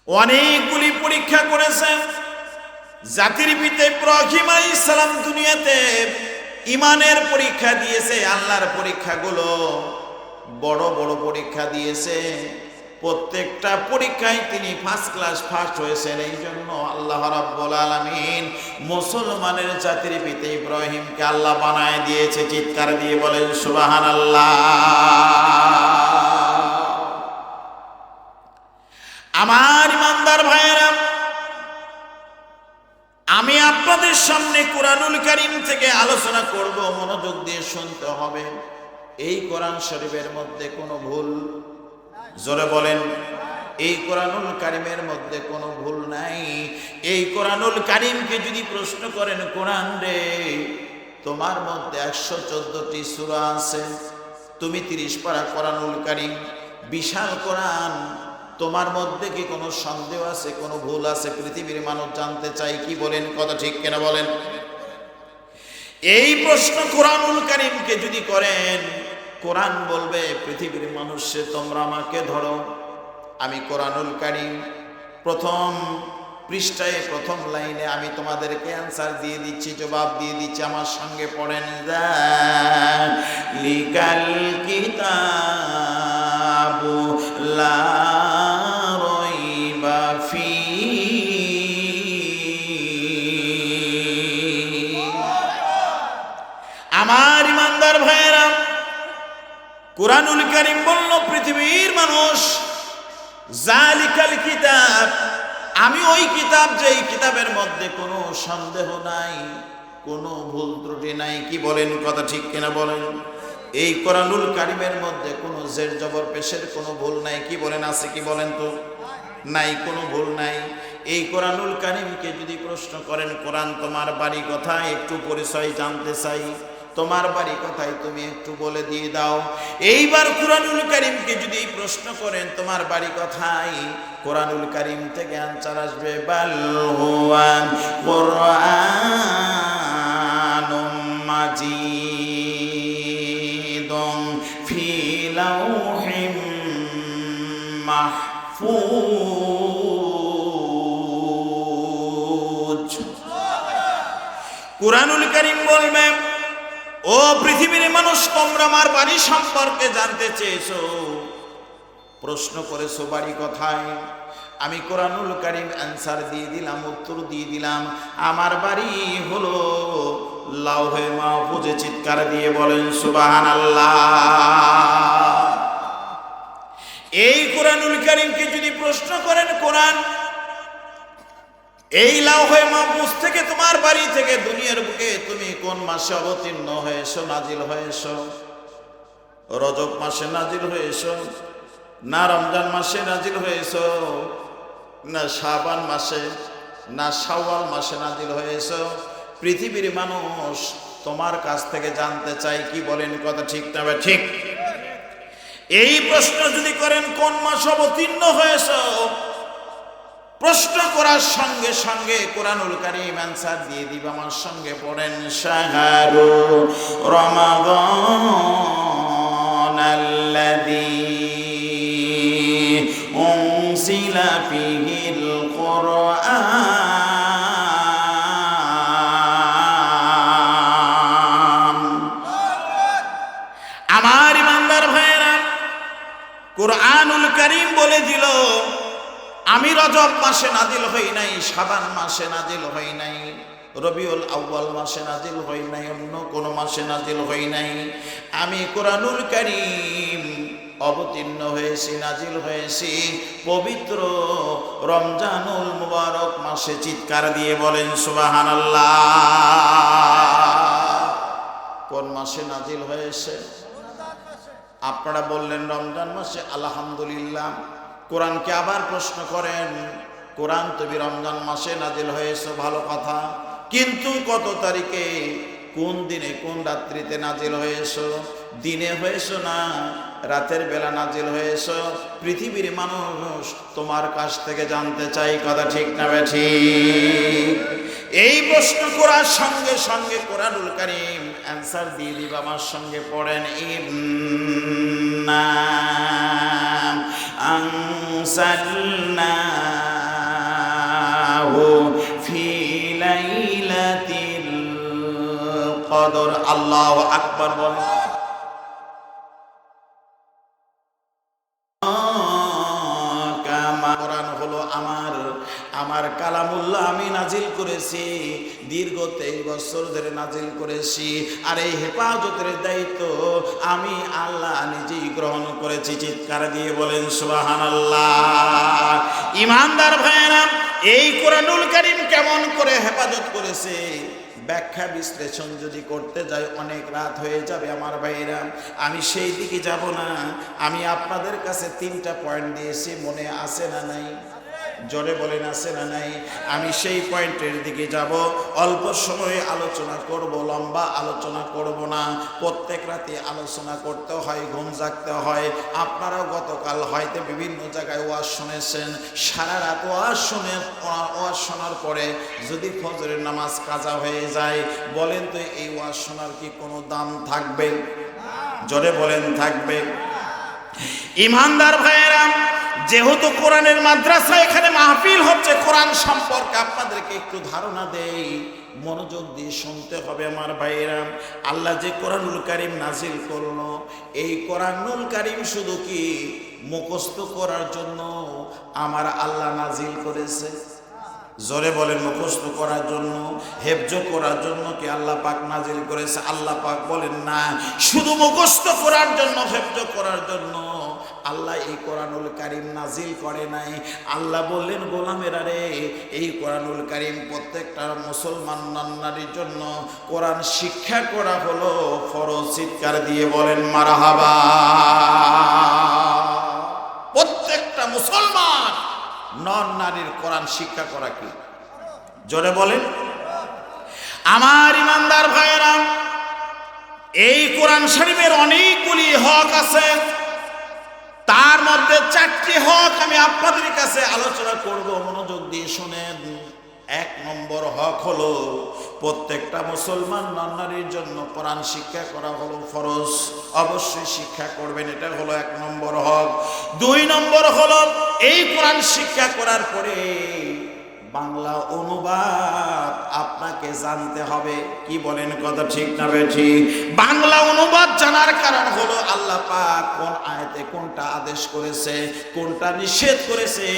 অনেকগুলি পরীক্ষা করেছেন। জাতির পিতা ইব্রাহিম আলাইহিস সালাম দুনিয়াতে ইমানের পরীক্ষা দিয়েছে। আল্লাহর পরীক্ষাগুলো বড় বড় পরীক্ষা দিয়েছে। প্রত্যেকটা পরীক্ষায় তিনি ফার্স্ট ক্লাস ফার্স্ট হয়েছেন। এই জন্য আল্লাহ রাব্বুল আলামিন মুসলমানের জাতির পিতা ইব্রাহিমকে আল্লাহ বানায় দিয়েছে। চিৎকার দিয়ে বলেন সুবহানাল্লাহ। আমার ইমানদার ভাইয়েরা, আমি আপনাদের সামনে কোরআনুল কারীম থেকে আলোচনা করব, মনোযোগ দিয়ে শুনতে হবে। এই কোরআন শরীফের মধ্যে কোনো ভুল, জোরে বলেন, এই কোরআনুল কারীমের মধ্যে কোনো ভুল নাই। এই কোরআনুল কারীমকে যদি প্রশ্ন করেন, কোরআন রে তোমার মধ্যে 114টি সূরা আছে, তুমি 30 পারা কোরআনুল কারীম, বিশাল কোরআন, তোমার মধ্যে কি কোনো সন্দেহ আছে, কোনো ভুল আছে? পৃথিবীর মানুষ জানতে চাই। কি বলেন, কথা ঠিক কিনা বলেন? এই প্রশ্ন কোরআনুল কারীমকে যদি করেন, কোরআন বলবে পৃথিবীর মানুষে তোমরা আমাকে ধরো, আমি কোরআনুল কারীম প্রথম পৃষ্ঠায় প্রথম লাইনে আমি তোমাদেরকে অ্যান্সার দিয়ে দিচ্ছি, জবাব দিয়ে দিচ্ছি। আমার সঙ্গে পড়েন, যালিকাল কিতাবু লা রাইবা ফীহি। আমার ইমানদার ভাইয়েরা, কোরআনুল কারীম বলল পৃথিবীর মানুষ, যালিকাল কিতাব, আমি ওই কিতাব যেই কিতাবের মধ্যে কোনো সন্দেহ নাই, কোনো ভুল ত্রুটি নাই। কি বলেন, কথা ঠিক কিনা বলেন? এই কোরআনুল কারীমের মধ্যে কোনো জের জবর পেশের কোনো ভুল নাই। কি বলেন, আছে কি বলেন তো? নাই, কোনো ভুল নাই। এই কোরআনুল কারীমকে যদি প্রশ্ন করেন, কোরআন তোমার বাড়ি কোথায়, একটু পরিচয় জানতে চাই, তোমার বাড়ি কোথায় তুমি একটু বলে দিয়ে দাও। এইবার কোরআনুল কারীমকে যদি প্রশ্ন করেন, তোমার বাড়ি কোথায়, কোরআনুল কারীম থেকে আনসার আসবে, বাল হুয়া কুরআনুম মাজিদুম ফি লাওহিম মাহফুজ। কোরআনুল কারীম বলবে, ও পৃথিবীর মানুষ, তোমরা আমার বাড়ি সম্পর্কে জানতে চেয়েছো, প্রশ্ন করেছো বাড়ি কোথায়। আমি কোরআনুল কারীম অ্যান্সার দিয়ে দিলাম, উত্তর দিয়ে দিলাম, আমার বাড়ি হলো লাওহে মাহফুজে। চিৎকার দিয়ে বলেন সুবহানাল্লাহ। এই কোরআনুল কারীমকে যদি প্রশ্ন করেন, কোরআন এই লাওহে মাহফুজ থেকে তোমার বাড়ি থেকে দুনিয়ার বুকে তুমি কোন মাসে অবতীর্ণ হয়েছো, নাজিল হয়েছো? রজব মাসে নাজিল হয়েছো, না রমজান মাসে নাজিল হয়েছো, না শাবান মাসে, না শাওয়াল মাসে নাজিল হয়েছো? পৃথিবীর মানুষ তোমার কাছ থেকে জানতে চাই। কি বলেন, কথা ঠিক না ঠিক? এই প্রশ্ন যদি করেন, কোন মাস অবতীর্ণ হয়েছো, প্রশ্ন করার সঙ্গে সঙ্গে কোরআনুল কারীম অ্যান্সার দিয়ে দিবে। আমার সঙ্গে পড়েন, শাহরু রমাদানাল্লাযী উনজিলা ফীহিল কুরআন। আমার ইমানদার ভাইয়েরা, কোরআনুল কারীম বলে দিল, আমি রজব মাসে নাজিল হই নাই, শাবান মাসে নাজিল হই নাই, রবিউল আউয়াল মাসে নাজিল হই নাই, অন্য কোনো মাসে নাজিল হই নাই। আমি কোরআনুল কারীম অবতীর্ণ হয়েছি, নাজিল হয়েছি পবিত্র রমজানুল মুবারক মাসে। চিৎকার দিয়ে বলেন সুবহানাল্লাহ। কোন মাসে নাজিল হয়েছে? আপনারা বললেন রমজান মাসে, আলহামদুলিল্লাহ। কোরআনকে আবার প্রশ্ন করেন, কোরআন তুমি রমজান মাসে নাজিল হয়েছে, ভালো কথা, কিন্তু কত তারিখে, কোন দিনে, কোন রাত্রিতে নাজিল হয়েছে? দিনে হয়েছে না রাতের বেলা নাজিল হয়েছে? পৃথিবীর মানুষ তোমার কাছ থেকে জানতে চাই, কথা ঠিক না ঠিক? এই প্রশ্ন করার সঙ্গে সঙ্গে কোরআনুল কারীম অ্যান্সার দিয়ে দিবে। আমার সঙ্গে পড়েন, ইন্না আনজালনা কদর। আল্লাহু আকবার বলেন। কোরআন হলো আমার কালামুল্লাহ, আমি নাজিল করেছি, দীর্ঘ 23 বছর ধরে নাজিল করেছি, আর এই হেফাজতের দায়িত্ব আমি আল্লাহ নিজেই গ্রহণ করেছি। চিৎকার দিয়ে বলেন সুবহানাল্লাহ। ইমানদার ভাইরা, এই কোরআনুল কারীম কেমন করে হেফাজত করেছে ব্যাখ্যা বিশ্লেষণ যদি করতে যাই অনেক রাত হয়ে যাবে আমার ভাইরা, আমি সেই দিকে যাব না। আমি আপনাদের কাছে 3টা পয়েন্ট দিয়েছি, মনে আছে না নাই? জোরে বলেন আছে না নাই? আমি সেই পয়েন্টের দিকে যাব। অল্প সময়ে আলোচনা করব, লম্বা আলোচনা করব না। প্রত্যেক রাতে আলোচনা করতে হয়, ঘুম জাগতে হয়। আপনারাও গতকাল হয়তো বিভিন্ন জায়গায় ওয়াজ শুনেছেন, সারা রাত ওয়াজ শোনার পরে যদি ফজরের নামাজ কাজা হয়ে যায়, বলেন তো এই ওয়াজ শোনার কি কোনো দাম থাকবে? জোরে বলেন থাকবে? ইমানদার ভাইয়েরা, যেহেতু কোরআনের মাদ্রাসা, এখানে মাহফিল হচ্ছে, কোরআন সম্পর্কে আপনাদেরকে একটু ধারণা দেই, মনোযোগ দিয়ে শুনতে হবে আমার ভাইয়েরা। আল্লাহ যে কোরআনুল কারীম নাজিল করলো, এই কোরআনুল কারীম শুধু কি মুখস্থ করার জন্য আমার আল্লাহ নাজিল করেছে? জোরে বলেন, মুখস্থ করার জন্য, হেফজ করার জন্য কি আল্লাহ পাক নাজিল করেছে? আল্লাহ পাক বলেন না, শুধু মুখস্থ করার জন্য, হেফজ করার জন্য আল্লাহ এই কোরআনুল কারীম নাজিল করে নাই। আল্লাহ বললেন, গোলামেরা রে, এই কোরআনুল কারীম প্রত্যেকটা মুসলমান নারীর জন্য কোরআন শিক্ষা করা হলো ফরজ। চিৎকার দিয়ে বলেন মারহাবা। প্রত্যেকটা মুসলমান নারীর কোরআন শিক্ষা করা কি? জোরে বলেন। আমার ইমানদার ভাইয়েরা, এই কোরআন শরীফের অনেকগুলি হক আছে, তার মধ্যে 4টি হক আমি আপনাদের কাছে আলোচনা করব, মনোযোগ দিয়ে শুনেন। 1 নম্বর হক হলো প্রত্যেকটা মুসলমান নারীর জন্য কোরআন শিক্ষা করা হলো ফরজ, অবশ্যই শিক্ষা করবেন, এটা হলো 1 নম্বর হক। 2 নম্বর হলো এই কোরআন শিক্ষা করার পরে বাংলা অনুবাদ আপনাকে জানতে হবে। কি বলেন, কথা ঠিক না বেঠিক? বাংলা অনুবাদ জানার কারণ হলো আল্লাহ পাক কোন আয়াতে কোনটা আদেশ করেছে, কোনটা নিষেধ করেছে,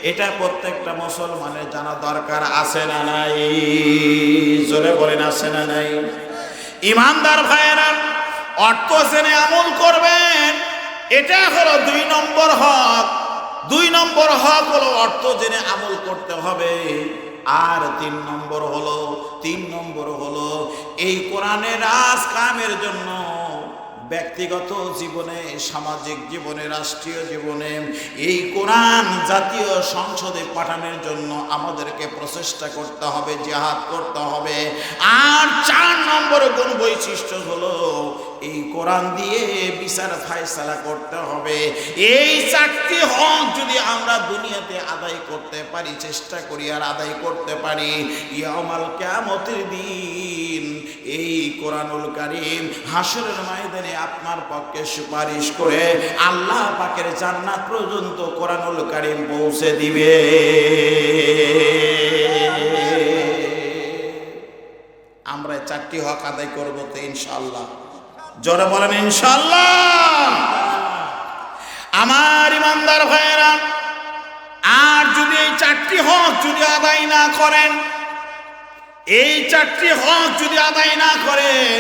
এটা প্রত্যেকটা মুসলমানের জানা দরকার আছে না নাই? জোরে বলেন আছে না নাই? ইমানদার ভাইয়েরা, অর্থ জেনে আমল করবেন, এটা হলো 2 নম্বর হক। 2 নম্বর হক হলো অর্থ জেনে আমল করতে হবে। আর 3 নম্বর হলো এই কোরআনের রাজ কায়েমের জন্য ব্যক্তিগত জীবনে, সামাজিক জীবনে, রাষ্ট্রীয় জীবনে এই কোরআন জাতীয় সংসদে পাঠানোর জন্য আমাদেরকে প্রচেষ্টা করতে হবে, জিহাদ করতে হবে। আর 4 নম্বর গুণ বৈশিষ্ট্য হলো এই কোরআন দিয়ে বিচার ফায়সালা করতে হবে। এই 4টি হক যদি আমরা দুনিয়াতে আদায় করতে পারি, চেষ্টা করি আর আদায় করতে পারি, ইয়াউমাল কিয়ামতের দিন এই কোরআনুল কারীম হাসরের ময়দানে আপনার পক্ষে সুপারিশ করে আল্লাহ পাকের জান্নাত পর্যন্ত কোরআনুল কারীম পৌঁছে দিবে। আমরা 4টি হক আদায় করব তো ইনশাআল্লাহ। জোরে বলেন ইনশাআল্লাহ। আমার ইমানদার ভাইয়েরা, আর যদি এই 4টি হক যদি আদায় না করেন, এই 4টি হক যদি আদায় না করেন,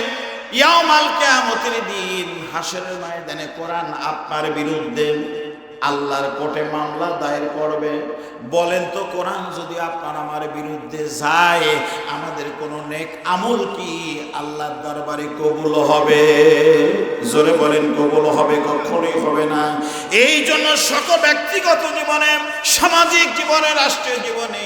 ইয়াউমাল কিয়ামতের দিন হাসরের ময়দানে কোরআন আপনার বিরুদ্ধে আল্লাহর কোর্টে মামলা দায়ের করবে। বলেন তো, কোরআন যদি আপনার আমার বিরুদ্ধে যায়, আমাদের কোন নেক আমল কি আল্লাহর দরবারে কবুল হবে? জোরে বলেন, কবুল হবে? কখনোই হবে না। এই জন্য সকল ব্যক্তিগত জীবনে, সামাজিক জীবনে, রাষ্ট্রীয় জীবনে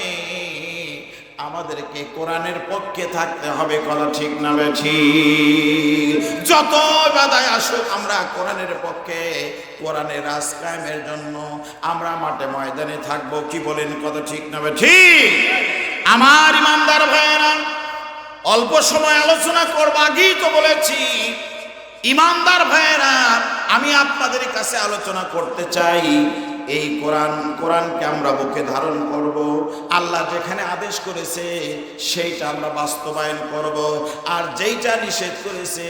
আমাদেরকে কোরআনের পক্ষে থাকতে হবে। কথা ঠিক না বেঠিক? যত বাধাই আসুক, আমরা কোরআনের পক্ষে, কোরআনের রাজ কায়েমের জন্য আমরা মাঠে ময়দানে থাকবো। কি বলেন, কথা ঠিক না বেঠিক? আমার ইমানদার ভাইয়েরা, অল্প সময় আলোচনা করব, আগেই তো বলেছি। ইমানদার ভাইয়েরা, আমি আপনাদের কাছে আলোচনা করতে চাই এই কোরআনকে আমরা বুকে ধারণ করব। আল্লাহ যেখানে আদেশ করেছে সেইটা আমরা বাস্তবায়ন করব, আর যেইটা নিষেধ করেছে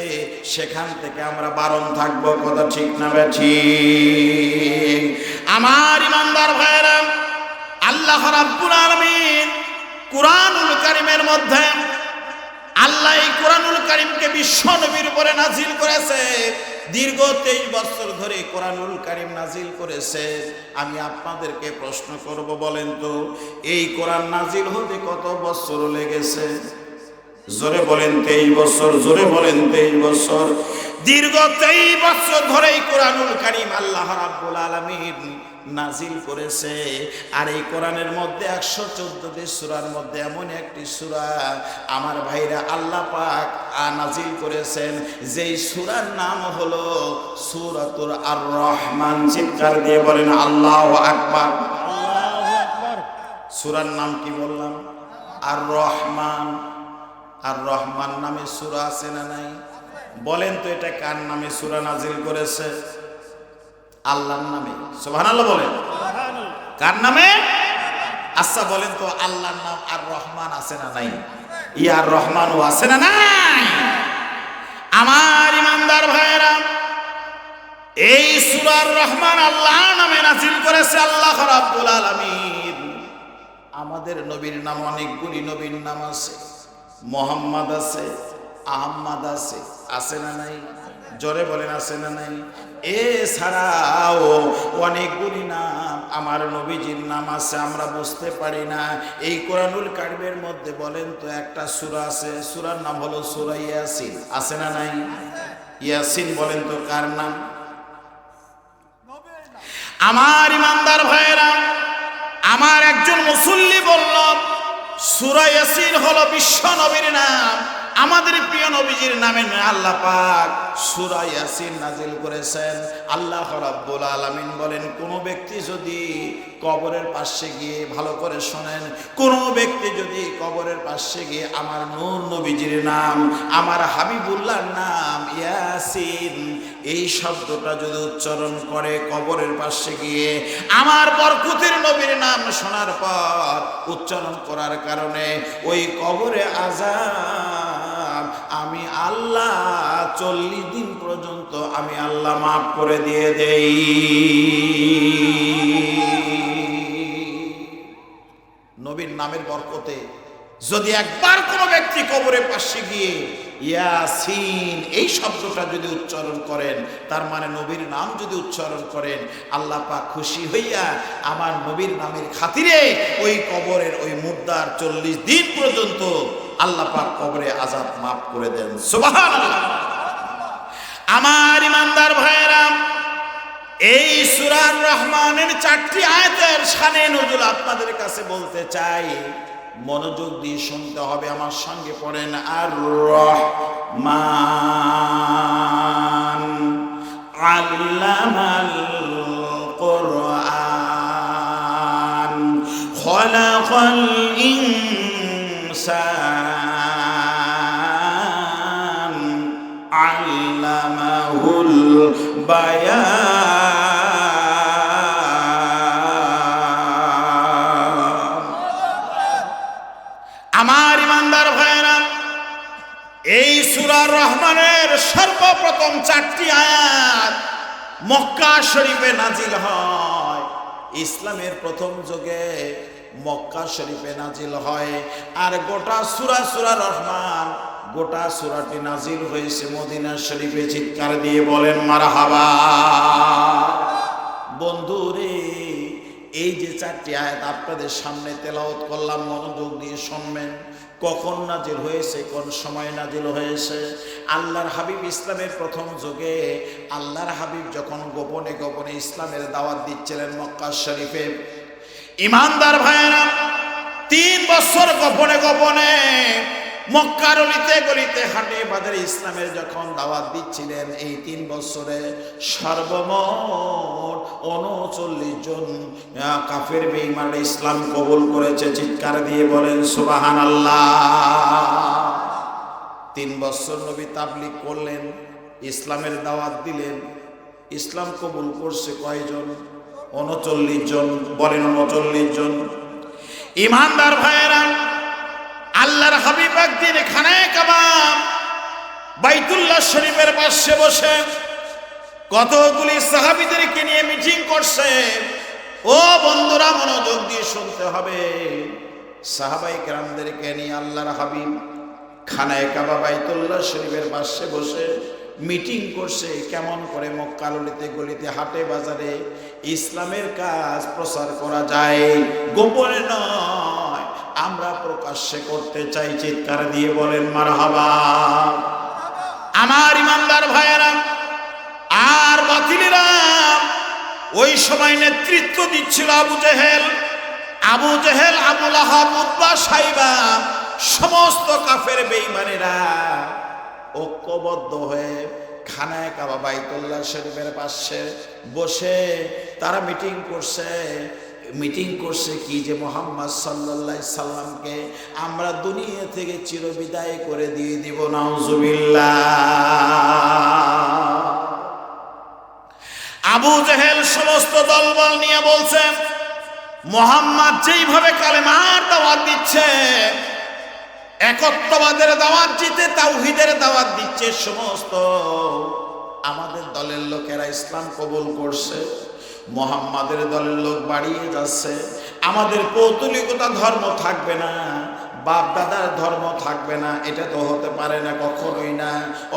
সেখান থেকে আমরা বারণ থাকবো। কথা ঠিক না ঠিক? আমার ইমানদার ভাইরা, আল্লাহ রাব্বুল আলামিন কুরআনুল কারীমের মধ্যে আল্লাহ এই কুরআনুল কারীমকে বিশ্ব নবীর উপরে নাজিল করেছে। দীর্ঘ 23 বছর ধরে কুরআনুল কারীম নাজিল করেছে। আমি আপনাদেরকে প্রশ্ন করব, বলেন তো এই কোরআন নাজিল হতে কত বছর লেগেছে? জোরে বলেন 23 বছর। জোরে বলেন 23 বছর। দীর্ঘ 23 বছর ধরে এই কুরআনুল কারীম আল্লাহ রাব্বুল আলামিন নাজিল করেছে। আর এই কোরআনের মধ্যে 114টি সূরার মধ্যে এমন একটি সূরা আমার ভাইরা আল্লাহ পাক নাজিল করেছেন, যেই সূরার নাম হলো সূরাতুল আর রহমান। চিৎকার দিয়ে বলেন আল্লাহু আকবার। আল্লাহু আকবার। সূরার নাম কি বললাম? আর রহমান। আর রহমান নামে সূরা আছে না নাই? বলেন তো এটা কার নামে সূরা নাজিল করেছে? আল্লাহর নামে। সুবহানাল্লাহ বলেন। কার নামে? আচ্ছা বলেন তো আল্লাহর নাম আর রহমান আছে না নাই? ইয়ার রহমানও আছে না নাই? আমার ইমানদার ভাইরা, এই সূরার রহমান আল্লাহর নামে নাজিল করেছে আল্লাহ রাব্বুল আলামিন। আমাদের নবীর নাম অনেকগুলি নবীর নাম আছে। মোহাম্মদ আছে, আহমদ আছে, আছে না নাই? জোরে বলেন আছে না নাই? এছাড়াও অনেকগুলি নাম আমার নবীজির নাম আছে, আমরা বুঝতে পারি না। এই কোরআনুল কারীমের মধ্যে বলেন তো একটা সূরা আছে, সূরার নাম হলো সূরা ইয়াসিন। আছে না নাই? ইয়াসিন বলেন তো কার নাম? আমার ইমানদার ভাইরা, আমার একজন মুসল্লি বলল সূরা ইয়াসিন হলো বিশ্ব নবীর নাম। আমাদের প্রিয় নবীজির নামে আল্লাহ পাক সূরা ইয়াসিন নাজিল করেছেন। আল্লাহ রাব্বুল আলামিন বলেন, কোন ব্যক্তি যদি কবরের পাশে গিয়ে, ভালো করে শোনেন, কোন ব্যক্তি যদি কবরের পাশে গিয়ে আমার নূর নবীজির নাম, আমার হাবিবুল্লাহর নাম ইয়াসিন এই শব্দটা যদি উচ্চারণ করে কবরের পাশে গিয়ে, আমার বরকতের নবীর নাম শোনার পর উচ্চারণ করার কারণে ওই কবরে আযাব আমি আল্লাহ 40 দিন পর্যন্ত আমি আল্লাহ মাফ করে দিয়ে দেই। নবীর নামের বরকতে যদি একবার কোনো ব্যক্তি কবরের পাশে গিয়ে ইয়াসিন এই শব্দটা যদি উচ্চারণ করেন, তার মানে নবীর নাম যদি উচ্চারণ করেন, আল্লাহ পাক খুশি হইয়া আমার নবীর নামের খাতিরে ওই কবরের ওই মুর্দার 40 দিন পর্যন্ত আল্লাহ পাক কবরে আযাব মাফ করে দেন। সুবহানাল্লাহ। আমার ইমানদার ভাইরা, এই সূরার রহমানের 4টি আয়াতের শানে নজুল আপনাদের কাছে বলতে চাই, মনোযোগ দিয়ে শুনতে হবে। আমার সঙ্গে পড়েন, আর রহমান আল্লামাল কুরআন খালাকাল ইনসান আল্লামাহুল বায়ান। আমার ইমানদার ভাইরা, এই সূরা রহমানের সর্বপ্রথম 4টি আয়াত মক্কা শরীফে নাজিল হয়। ইসলামের প্রথম যুগে মক্কা শরীফে নাজিল হয়। আর গোটা সূরা রহমান, গোটা সূরাটি নাজিল হয়েছে মদিনা শরীফে। চিৎকার দিয়ে বলেন মারহাবা। বন্ধুরে, এই যে 4টি আয়াত আপনাদের সামনে তেলাওয়াত করলাম, মনোযোগ দিয়ে শুনবেন। কখন নাজিল হয়েছে, কোন সময় নাজিল হয়েছে? আল্লাহর হাবিব ইসলামের প্রথম যুগে আল্লাহর হাবিব যখন গোপনে গোপনে ইসলামের দাওয়াত দিচ্ছিলেন মক্কা শরীফে, ইমানদার ভাইয়েরা 3 বছর গোপনে গোপনে মক্কার অলিতে গলিতে হাটে বাজারে ইসলামের যখন দাওয়াত দিচ্ছিলেন, এই 3 বছরে সর্বমোট 39 জন কাফের বেঈমান ইসলাম কবুল করেছে। চিৎকার দিয়ে বলেন সুবহানাল্লাহ। 3 বছর নবী তাবলীগ করলেন, ইসলামের দাওয়াত দিলেন, ইসলাম কবুল করছে কয়জন? 39 জন, বলেন 39 জন। ইমানদার ভাইয়েরা, আল্লাহর হাবিব একদিন খানায়ে কাবা বাইতুল্লাহ শরীফের পাশে বসে কতগুলি সাহাবীদেরকে নিয়ে মিটিং করছে। ও বন্ধুরা, মনোযোগ দিয়ে শুনতে হবে। সাহাবায়ে কেরামদেরকে নিয়ে আল্লাহর হাবিব খানায়ে কাবা বাইতুল্লাহ শরীফের পাশে বসে মিটিং করছে, কেমন করে মক্কা গলিতে গলিতে হাটে বাজারে ইসলামের কাজ প্রচার করা যায়। গোপনে নয়, আমরা প্রকাশ্যে করতে চাই। চিৎকার দিয়ে বলেন মারহাবা। আমার ইমানদার ভাইয়েরা আর বাতিলেরা, ওই সময় নেতৃত্ব দিচ্ছিল আবু জেহেল, আবু লাহাব, উতবা, সাইবা, সমস্ত কাফের বেঈমানেরা ঐক্যবদ্ধ হয়ে খানায়ে কাবা বাইতুল্লাহ শরীফের পাশে বসে তারা মিটিং করছে কি যে মুহাম্মদ সাল্লাল্লাহু আলাইহি সাল্লামকে আমরা দুনিয়া থেকে চিরবিদায় করে দিয়ে দিব। নাউজুবিল্লাহ। আবু জেহেল সমস্ত দলবল নিয়ে বলছে, মুহাম্মদ যেইভাবে কালেমার দাওয়াত দিচ্ছে, একত্ববাদের দাওয়াত দিতে, তাওহীদের দাওয়াত দিচ্ছে, সমস্ত আমাদের দলের লোকেরা ইসলাম কবুল করছে, মুহাম্মাদের দলের লোক বাড়িয়ে যাচ্ছে। আমাদের পৌত্তলিকতা ধর্ম থাকবে না, বাপ দাদার ধর্ম থাকবে না, এটা তো হতে পারে না, কখনোই না।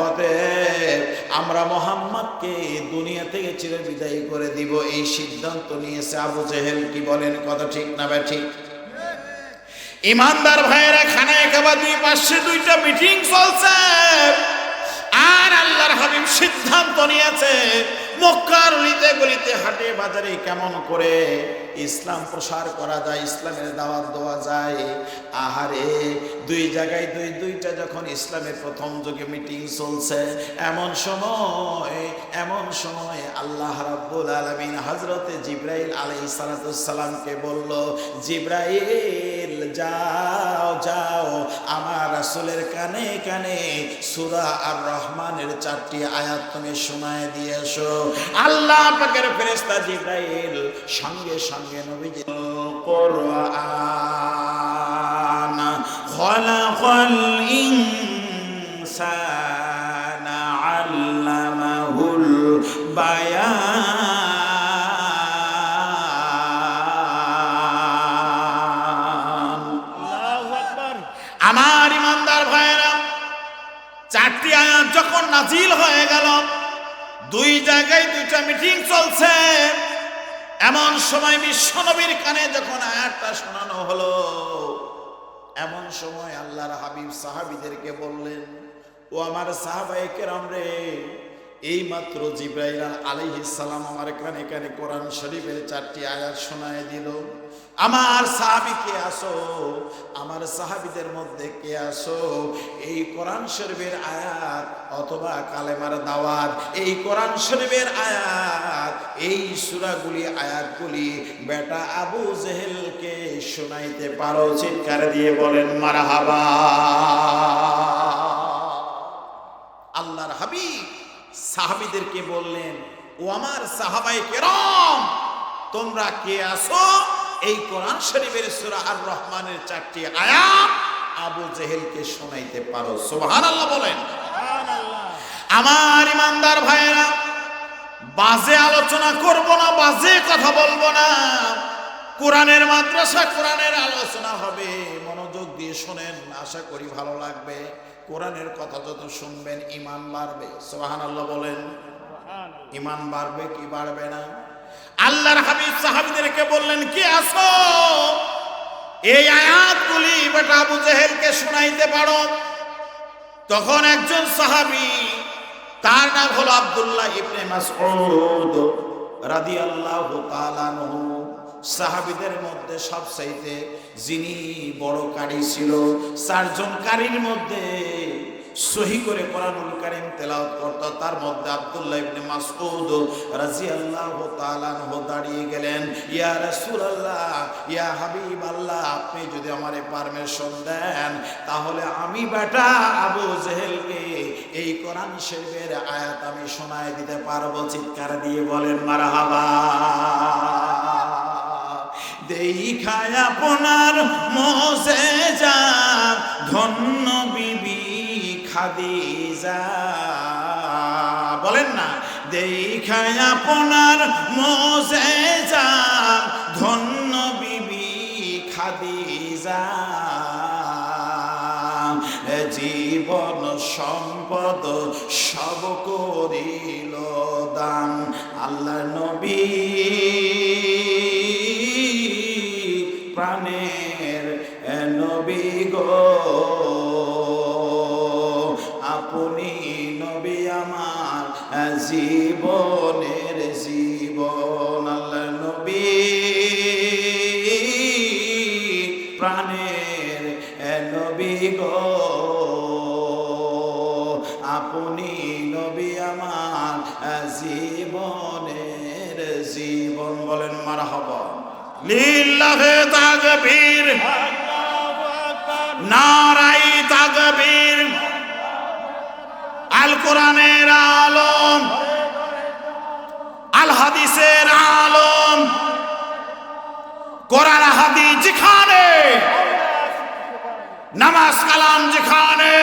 অতএব আমরা মুহাম্মদকে দুনিয়া থেকে চিরবিদায় করে দিব, এই সিদ্ধান্ত নিয়েছে আবু জেহেল। কি বলেন, কথা ঠিক না ঠিক? ইমানদার ভাইয়েরা, খানায়ে কাবা দুই পাশে দুইটা মিটিং চলছে, আর আল্লাহর হাবিব সিদ্ধান্ত নিয়েছে মক্কার গলিতে গলিতে হাটে বাজারে কেমন করে ইসলাম প্রসার করা যায়, ইসলামের দাওয়াত দেওয়া যায়। আহারে, দুই জায়গায় দুইটা যখন ইসলামের প্রথম যুগে মিটিং চলছে, এমন সময় আল্লাহ রাব্বুল আলামিন হযরতে জিবরাইল আলাইহিস সালাতুস সালামকে বলল, জিবরাইল যাও আমার রাসূলের কানে কানে সূরা আর রহমানের 4টি আয়াত তুমি শোনায় দিয়ে এসো। আল্লাহ পাকের ফেরেশতা জিবরাইল সঙ্গে সঙ্গে নবীজি কোরআন খালাকাল ইনসানা আল্লামাহুল বায়ান। আল্লাহু আকবার। আমার ইমানদার ভাইয়েরা, 4টি আয়াত যখন নাজিল হয়ে গেল, দুই জায়গায় দুইটা মিটিং চলছে, এমন সময় বিশ্বনবীর কানে যখন আয়াতটা শোনানো হলো, এমন সময় আল্লাহর হাবিব সাহাবীদেরকে বললেন, ও আমার সাহাবায়ে কেরাম রে, এই মাত্র জিবরাইল আলাইহিস সালাম আমার কানে কানে কোরআন শরীফের 4টি আয়াত শোনায় দিল। আমার সাহাবী কে আসো, আমার সাহাবীদের মধ্যে কে আসো, এই কোরআন শরীফের আয়াত অথবা কালেমার দাওয়াত, এই কোরআন শরীফের আয়াত, এই সূরাগুলি আয়াতগুলি বেটা আবু জেহেলকে শোনাইতে পারো? চিৎকার দিয়ে বলেন মারহাবা। আল্লাহর হাবিব সাহাবীদেরকে বললেন, ও আমার সাহাবায়ে কেরাম, তোমরা কে আসো, এই কোরআন শরীফের সূরা আর রহমানের 4টি আয়াত আবু জেহেলকে শোনাইতে পারো? সুবহানাল্লাহ বলেন। আমার ইমানদার ভাইয়েরা, বাজে আলোচনা করব না, বাজে কথা বলবো না। কোরআনের মাদ্রাসা, কোরআনের আলোচনা হবে, মনোযোগ দিয়ে শোনেন, আশা করি ভালো লাগবে। কোরআনের কথা যত শুনবেন ঈমান বাড়বে। সুবহানাল্লাহ বলেন। ঈমান বাড়বে কি বাড়বে না? আল্লাহর হাবিব সাহাবীদেরকে বললেন, কে আসো, এই আয়াতগুলি বেটা আবু জেহেলকে শোনাইতে পারো? তখন একজন সাহাবী, তার নাম হলো আব্দুল্লাহ ইবনে মাসউদ রাদিয়াল্লাহু তাআলা আনহু, সাহাবীদের মধ্যে সবচাইতে যিনি বড় কারি ছিল, 4 জন কারির মধ্যে সহি করে কোরআনুল কারীম তেলাওয়াত করত। তার মধ্যে আব্দুল্লাহ ইবনে মাসউদ রাদিয়াল্লাহু তাআলা আনহু দাঁড়িয়ে গেলেন, ইয়া রাসূলুল্লাহ, ইয়া হাবিবাল্লাহ, আপনি যদি আমারে পারমিশন দেন তাহলে আমি বেটা আবু জেহেলকে এই কোরআন শরীফের আয়াত আমি শোনায় দিতে পারবো। চিৎকার দিয়ে বলেন মারহাবা। দেখায় আপনার মোজেজা ধন্য বিবি খাদিজা, বলেন না, দেখায় আপনার মোজেজা ধন্য বিবি খাদিজা, জীবন সম্পদ সব করিল দান আল্লাহ নবী প্রাণের নবী গো, আপনি নবী আমার জীবনের জীবন আল্লাহ নবী প্রাণের নবী গো, আপনি নবী আমার জীবনের জীবন। বলেন মারহাবা। লিল্লাহে তাকবীর, নারাই তাকবীর। আল কোরআনের আলম, আল হাদিসের আলম, কোরআন হাদিস যেখানে, নামাজ কালাম যেখানে,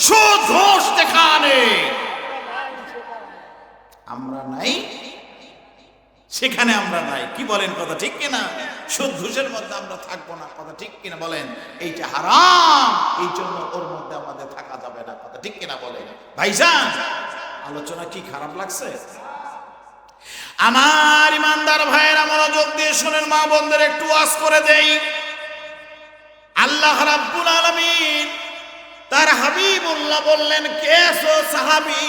সুদ ঘোষ যেখানে, আমরা নাই সেখানে আমরা নাই। কি বলেন, কথা ঠিক কিনা? সুদ ঘুষের মধ্যে আমরা থাকবো না, কথা ঠিক কিনা বলেন? এইটা হারাম, এই জন্য ওর মধ্যে আমাদের থাকা যাবে না, কথা ঠিক কিনা বলেন? ভাইজান, আলোচনা কি খারাপ লাগছে? আমার ইমানদার ভাইয়েরা মনোযোগ দিয়ে শুনেন, মা বোনদের একটু ওয়াজ করে দেই। আল্লাহ রাব্বুল আলামিন তার হাবিবুল্লাহ বললেন, কেসো সাহাবী,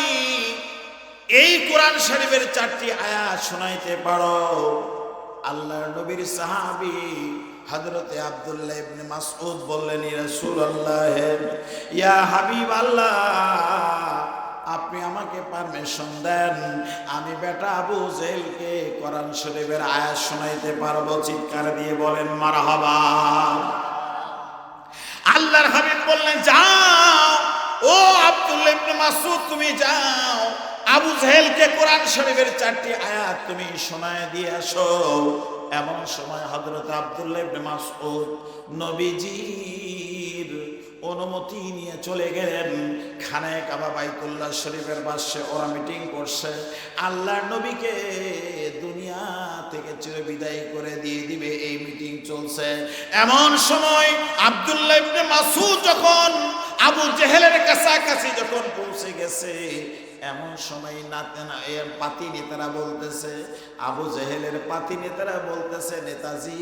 এই কোরআন শরীফের 4টি আয়াত শোনাইতে পারো। আল্লাহর নবীর সাহাবী হযরতে আব্দুল্লাহ ইবনে মাসউদ বললেন, ইয়া রাসূলুল্লাহ, ইয়া হাবিবাল্লাহ, আপনি আমাকে পারমিশন দেন, আমি বেটা আবু জেহেলকে কোরআন শরীফের আয়াত শোনাইতে পারবো। চিৎকার দিয়ে বলেন মারহাবা। আল্লাহর হাবিব বললেন, যাও ও আব্দুল্লাহ ইবনে মাসউদ, তুমি যাও, আবু জেহেলকে কোরআন শরীফের 4টি আয়াত তুমি শোনায় দিয়ে আসো। এমন সময় হযরত আব্দুল্লাহ ইবনে মাসউদ নবীজির অনুমতি নিয়ে চলে গেলেন খানায়ে কাবা বাইতুল্লাহ শরীফের পাশে। ওরা মিটিং করছে, আল্লাহর নবীকে দুনিয়া থেকে চিরবিদায় করে দিয়ে দিবে, এই মিটিং চলছে। এমন সময় আব্দুল্লাহ ইবনে মাসউদ যখন আবু জেহেলের কাছাকাছি যখন পৌঁছে গেছে, এমন সময় এর পাতি নেতারা বলতেছে, আবু জেহেলের পাতি নেতারা বলতেছে, নেতাজি,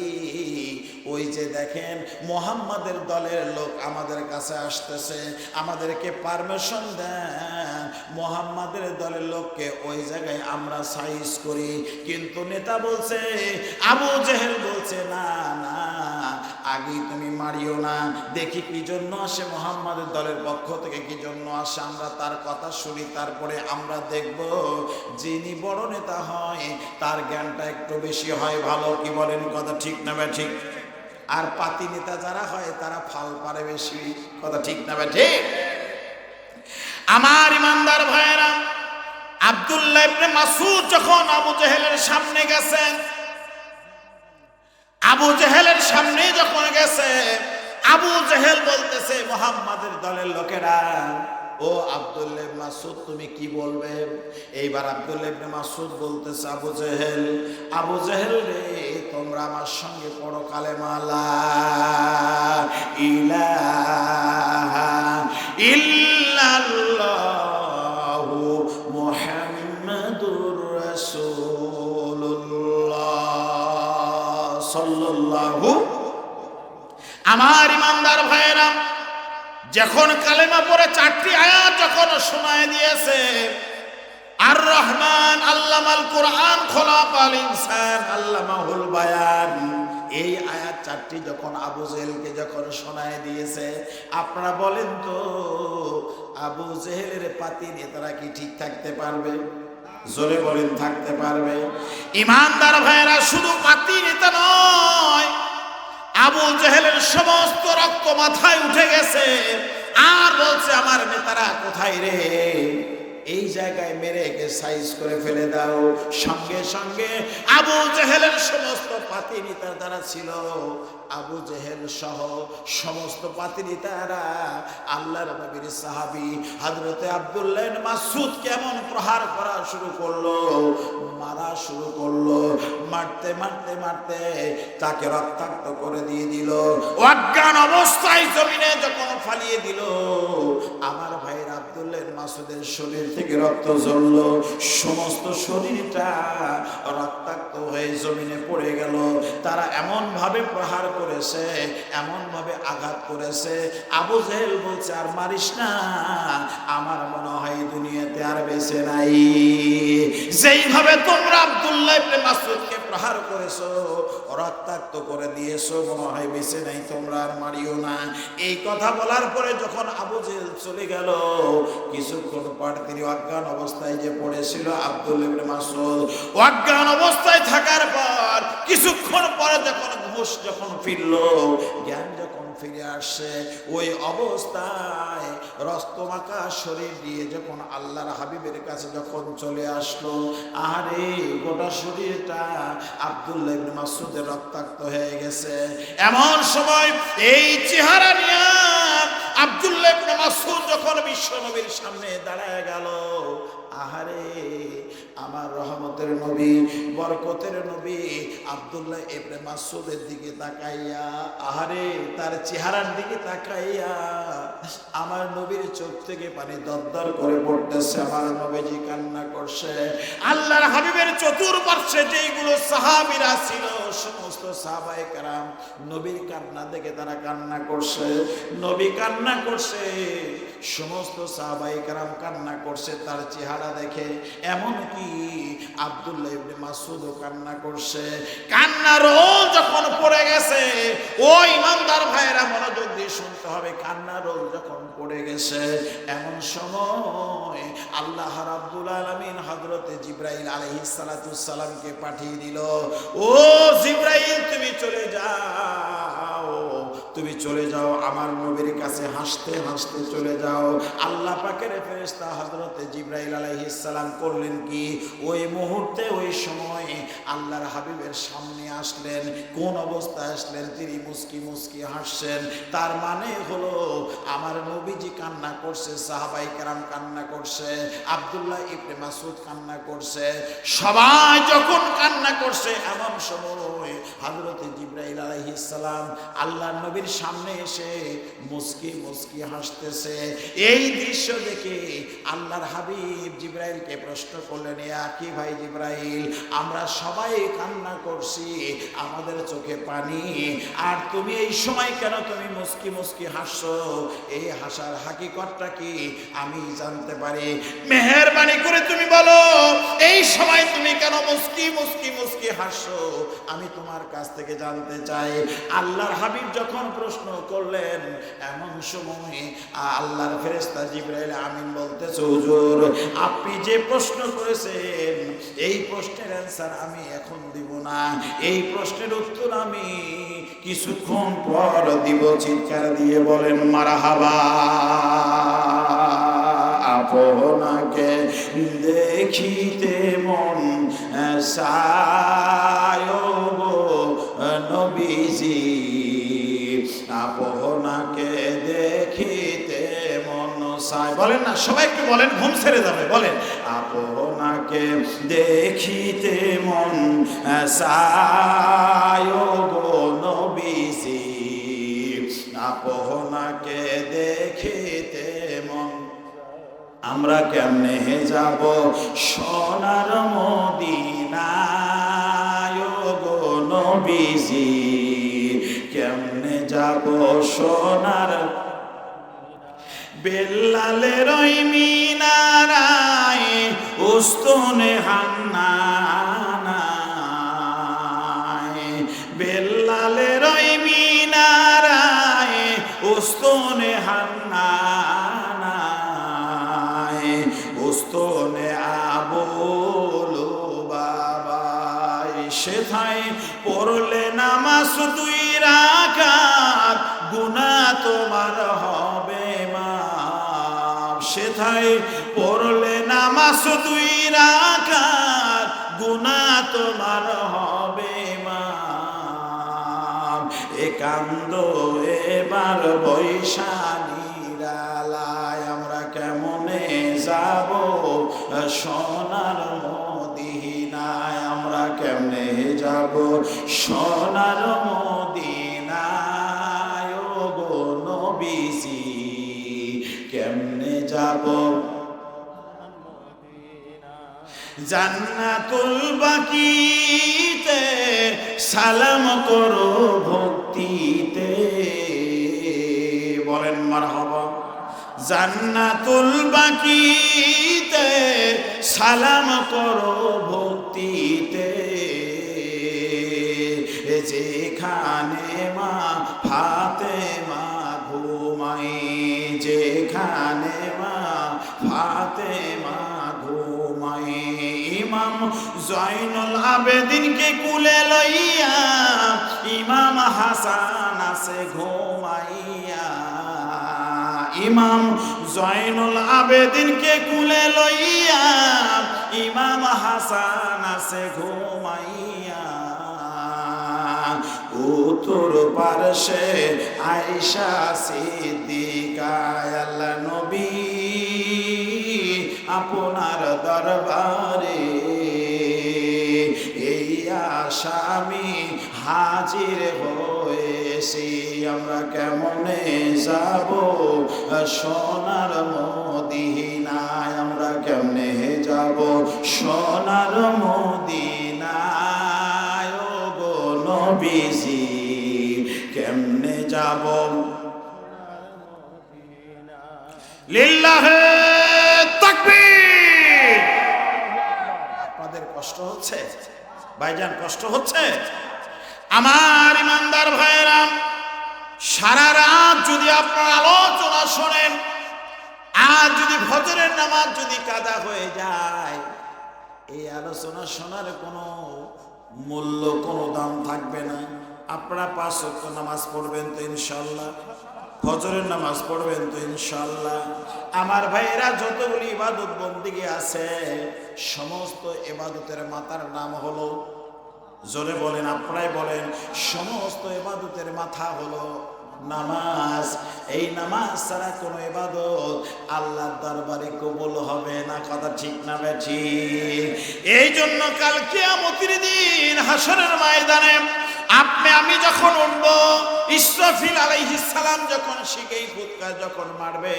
ওই যে দেখেন মুহাম্মাদের দলের লোক আমাদের কাছে আসতেছে, আমাদেরকে পারমিশন দেন মুহাম্মাদের দলের লোককে ওই জায়গায় আমরা সাইজ করি। কিন্তু নেতা বলছে, আবু জেহেল বলছে, না না, আগেই তুমি মারিও না, দেখি কি জন্য আসে, মুহাম্মাদের দলের পক্ষ থেকে কি জন্য আসে, আমরা তার কথা শুনি, তারপরে আমরা দেখব যিনি বড় নেতা হয় তার জ্ঞানটা একটু বেশি হয় ভালো। কি বলেন, কথা ঠিক না ঠিক? আর পাতি নেতা যারা হয় তারা ফাল পারে বেশি, কথা ঠিক না ঠিক? আমার ইমানদার ভাইয়েরা, আব্দুল্লাহ ইবনে মাসউদ যখন আবু জেহেলের সামনে গেছেন, আবু জেহেলের সামনে যখন গেছে, আবু জেহেল বলতেছে, মুহাম্মাদের দলের লোকেরা, ও আব্দুল্লাহ ইবনে মাসউদ, তুমি কি বলবে? এইবার আব্দুল্লাহ ইবনে মাসউদ বলতেছে, আবু জেহেল রে, তোমরা আমার সঙ্গে পড়ো কালেমা লা ইলাহা ইল্লাল্লাহু মুহাম্মাদুর রাসূলুল্লাহ সাল্লাল্লাহু। আমার ইমানদার ভাইয়েরা, যখন কালেমা পড়ে 4টি আয়াত যখন শোনায় দিয়েছে, আর রহমান আল্লামাল কোরআন খলাকাল ইনসান আল্লামাহুল বায়ান, এই আয়াত চারটি যখন আবু জেহেলকে যখন শোনায় দিয়েছে, আপনারা বলেন তো আবু জেহেলের পাতি নেতারা কি ঠিক থাকতে পারবে? জোরে বলেন, থাকতে পারবে? ইমানদার ভাইরা, শুধু পাতি নেতা নয়, আবু জেহেলের সমস্ত রক্ত মাথায় উঠে গেছে, আর বলছে আমার নেতারা কোথায় রে, এই জায়গায় মেরে একে সাইজ করে ফেলে দাও। সঙ্গে সঙ্গে আবু জেহেলের সমস্ত পাতিনিতা যারা ছিল, আবু জেহেল সহ সমস্ত পাতিনিতারা আল্লাহর নবীর সাহাবী হযরতে আব্দুল্লাহ ইবনে মাসউদ কেমন প্রহার করা শুরু করলো, মারা শুরু করলো। মারতে মারতে মারতে তাকে রক্তাক্ত করে দিয়ে দিল। অজ্ঞান অবস্থায় জমিনে যখন ফালিয়ে দিল, আমার ভাইয়ের আব্দুল্লাহ ইবনে মাসউদের শরীর থেকে রক্ত ঝরলো, সমস্ত শরীরটা রক্তাক্ত হয়ে জমিনে পড়ে গেল। তারা এমন ভাবে প্রহার করেছে, এমন ভাবে আঘাত করেছে, আবু জেহেল বলছে আর মারিস না, আমার মনে হয় দুনিয়াতে আর বেঁচে নাই। যেইভাবে তোমরা আব্দুল্লাহ ইবনে মাসউদকে প্রহার করেছো, রক্তাক্ত করে দিয়েছো, মনে হয় বেঁচে নাই, তোমরা আর মারিও না। এই কথা বলার পরে যখন আবু জেহেল চলে গেল, কিছুক্ষণ পর তিনি অজ্ঞান অবস্থায় যে পড়েছিল আব্দুল্লাহ ইবনে মাসউদ, অজ্ঞান অবস্থায় থাকার পর কিছুক্ষণ পরে যখন হুঁশ যখন ফিরল, জ্ঞান যখন ফিরে আসে, ওই অবস্থায় রক্তমাখা শরীর দিয়ে যখন আল্লাহর হাবিবের কাছে যখন চলে আসলো, আরে গোটা শরীরটা আব্দুল্লাহ ইবনে মাসউদের রক্তাক্ত হয়ে গেছে। এমন সময় এই চেহারা নিয়ে আব্দুল্লাহ ইবনে মাসউদ যখন বিশ্ব নবীর সামনে দাঁড়ায় গেল, আহারে আমার রহমতের নবী, বরকতের নবী আব্দুল্লাহ ইবনে মাসউদের দিকে তাকাইয়া, আহারে তার চেহারার দিকে তাকাইয়া আমার নবীর চোখ থেকে পানি দরদর করে পড়তেছে। আমার নবীজি কান্না করছে। আল্লাহর হাবিবের চতুর্পার্শ্বে যেইগুলো সাহাবীরা ছিল, সমস্ত সাহাবায়ে কেরাম নবীর কান্না দেখে তারা কান্না করছে। নবী কান্না করছে, সমস্ত সাহাবায়ে কেরাম কান্না করছে তার চেহারা দেখে। এমনকি আব্দুল্লাহ ইবনে মাসউদও কান্না করছে। কান্নার রোল যখন পড়ে গেছে, ও ইমানদার ভাইয়েরা মনোযোগ দিয়ে শুনতে হবে, কান্নার রোল যখন পড়ে গেছে, এমন সময় আল্লাহ রাব্বুল আলামিন হযরতে জিবরাইল আলাইহিস সালাতুস সালামকে পাঠিয়ে দিল। ও জিবরাইল, তুমি চলে যাও, তুমি চলে যাও আমার নবীর কাছে, হাসতে হাসতে চলে যাও। আল্লাহ পাকের ফেরেশতা হযরতে জিবরাইল আলাইহিস সালাম করলেন কি, ওই মুহূর্তে ওই সময় আল্লাহর হাবিবের সামনে আসলেন। কোন অবস্থায় আসলেন? তিনি মুস্কি মুস্কি হাসছেন। তার মানে হলো আমার নবীজি কান্না করছে, সাহাবায়ে কেরাম কান্না করছে, আব্দুল্লাহ ইবনে মাসউদ কান্না করছে, সবাই যখন কান্না করছে, এমন সময় হযরতে জিবরাইল আলাইহিস সালাম আল্লাহর নবীর সামনে এসে মুস্কি মুস্কি হাসতেছে। এই দৃশ্য দেখে আল্লাহর হাবিব জিবরাইলকে প্রশ্ন করলেন, ইয়া কি ভাই জিবরাইল, আমরা সবাই কান্না করছি, আমাদের চোখে পানি, আর তুমি এই সময় কেন তুমি মুস্কি মুস্কি হাসছো? এই হাসার হাকিকতটা কি আমি জানতে পারি? মেহেরবানি করে তুমি বলো, এই সময় তুমি কেন মুস্কি মুস্কি মুস্কি হাসছো? আমি তোমার কাছ থেকে জানতে চাই। আল্লাহর হাবিব যখন প্রশ্ন করলেন, এমন সময় আল্লাহর ফেরেশতা জিবরাইল আমিন বলতেছে, হুজুর আপনি যে প্রশ্ন করেছেন, এই প্রশ্নের অ্যানসার আমি এখন দিব না, এই প্রশ্নের উত্তর আমি কিছুক্ষণ পর দিব। চিৎকার দিয়ে বলেন মারহাবা। আপনাকে দেখিতে মন চায় গো নবীজি, আপনাকে দেখিতে মন চায়। বলেন না সবাই, একটু বলেন, ঘুম ছেড়ে যাবে, বলেন আপনাকে দেখিতে মন চায় গো নবীজি, আপনাকে দেখিতে মন। আমরা কেমনে যাব সোনার মদিনায় গো নবীজি, কেমনে যাব সোনার বেল্লালের ওই মিনারায় উস্তনে হান্নানায়, বেল্লাল দুই রাকাত গুনাহ তোমার হবে মাফ। সেথায় পড়লে নামাজ দুই রাকাত গুনাহ তোমার হবে মাফ। একান্ত এবার বৈশালীরালায় আমরা কেমনে যাব সোনার মদিনায়, আমরা কেমনে যাব সোনার মদিনায় ও গো নবীজি কেমনে যাব। জান্নাতুল বাকিতে সালাম করো ভক্তিতে, বলেন মারহাবা। জান্নাতুল বাকিতে সালাম করো ভক্তিতে, যেখানে মা ফাতেমা ঘুমাই, যেখানে মা ফাতেমা ঘুমাই। ইমাম জয়নুল আবেদিনকে কুলে লইয়া ইমাম হাসান আছে ঘুমাইয়া, ইমাম জয়নুল আবেদিনকে কুলে লইয়া ইমাম হাসান আছে ঘুমাইয়া। উত্তর পার্শ্বে আয়েশা সিদ্দিকা, আল্লাহ নবী আপনার দরবারে এই আসামি হাজির হয়েছি, আমরা কেমনে যাব সোনার মদিনায়, আমরা কেমনে যাব সোনার মদিনায় ও গো নবীজি কেমনে যাব। লিল্লাহে তাকবীর। আপনাদের কষ্ট হচ্ছে ভাইজান, কষ্ট হচ্ছে? আমার ইমানদার ভাইরা, সারা রাত যদি আপনার আলোচনা শোনেন, আর যদি ফজরের নামাজ যদি কাদা হয়ে যায়, এই আলোচনা শোনার কোনো মূল্য, কোনো দাম থাকবে না। আপনারা 5 ওয়াক্ত নামাজ পড়বেন তো ইনশাআল্লাহ, ফজরের নামাজ পড়বেন তো ইনশাআল্লাহ। আমার ভাইয়েরা, যতগুলি ইবাদত বন্দেগী আছে সমস্ত ইবাদতের মাথার নাম হলো, জোরে বলেন, আপনারাই বলেন, সমস্ত ইবাদতের মাথা হলো নামাজ। এই নামাজ ছাড়া কোনো ইবাদত আল্লাহর দরবারে কবুল হবে না। কথা ঠিক না বেঠিক? এই জন্য কাল কিয়ামতের দিন হাসরের ময়দানে আপনি আমি যখন উঠব, ইসরাফিল আলাইহিস সালাম যখন শিখেই ফুৎকার যখন মারবে,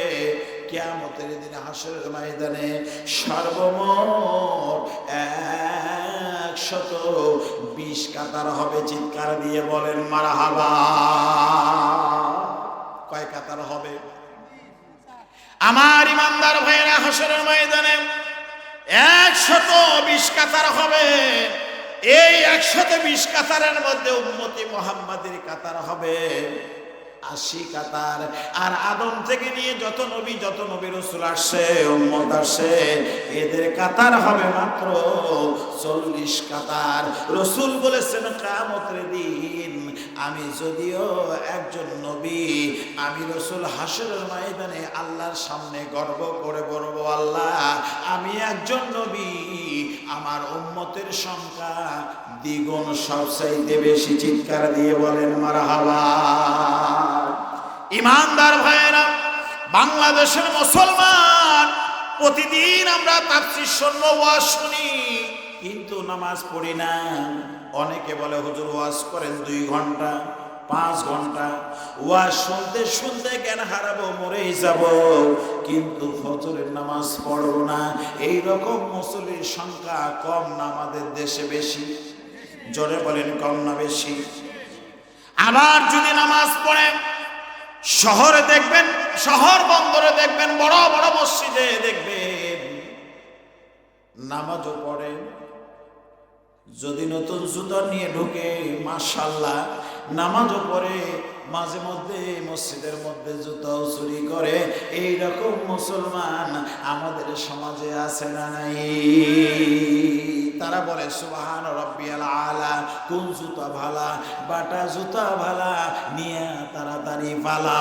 কিয়ামতের দিন হাসরের ময়দানে সর্বমোট 120 কাতার হবে। চিৎকার দিয়ে বলেন মারহাবা। কয় কাতার হবে? আমার ইমানদার ভাইরা, হাসরের ময়দানে 120 কাতার হবে। এই 120 কাতারের মধ্যে উম্মতি মুহাম্মাদের কাতার হবে 80 কাতার। আর আদম থেকে নিয়ে যত নবী রাসূল আসছে, উম্মত আসছে, এদের কাতার হবে মাত্র 40 কাতার। রাসূল বলেছেন, কিয়ামতের দিন আমি যদিও একজন নবী, আমি রাসূল হাসরের ময়দানে আল্লাহর সামনে গর্ব করে বলবো, আল্লাহ আমি একজন নবী, আমার উম্মতের সংখ্যা দ্বিগুণ সবচাইতে বেশি। চিৎকার দিয়ে বলেন মারহাবা। ইমানদার ভাইরা, বাংলাদেশের মুসলমান প্রতিদিন আমরা তাফসীর শুনবো, ওয়াজ শুনি, কিন্তু নামাজ পড়ি না। অনেকে বলে হুজুর ওয়াজ করেন 2 ঘন্টা 5 ঘন্টা, ওয়াজ শুনতে শুনতে জ্ঞান হারাবো, মরেই যাব, কিন্তু ফজরের নামাজ পড়বো না। এইরকম মুসল্লির সংখ্যা কম না আমাদের দেশে বেশি? জোরে বলেন, কম না বেশি? আবার যদি নামাজ পড়ে, শহরে দেখবেন, শহর বন্দরে দেখবেন, বড় বড় মসজিদে দেখবেন নামাজও পড়ে। যদি নতুন জুতা নিয়ে ঢুকে, মাশাআল্লাহ, নামাজও পড়ে, মাঝে মধ্যে মসজিদের মধ্যে জুতাও চুরি করে। এই রকম মুসলমান আমাদের সমাজে আছে না নাই? তারা বলে সুবহান রাব্বিয়াল আলা, কোন জুতা ভালা, বাটা জুতা ভালা, নিয়ে তাড়াতাড়ি পালা।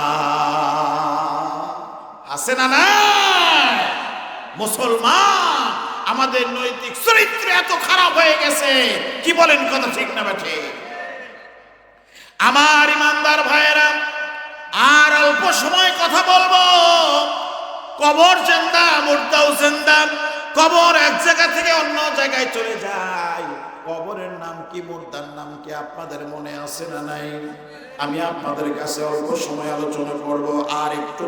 আছে না না? মুসলমান আমাদের নৈতিক চরিত্র এত খারাপ হয়ে গেছে, কি বলেন, কথা ঠিক না বেঠে? আমার ইমানদার ভাইয়েরা, আর অল্প সময় কথা বলবো। কবর জিন্দা, মুর্দাও জিন্দা। কবর এক জায়গা থেকে অন্য জায়গায় চলে যায়। কবরের নাম কি, মুর্দার নাম কি আপনাদের মনে আছে না নাই? আমি আপনাদের কাছে অল্প সময় আলোচনা করব, আর একটু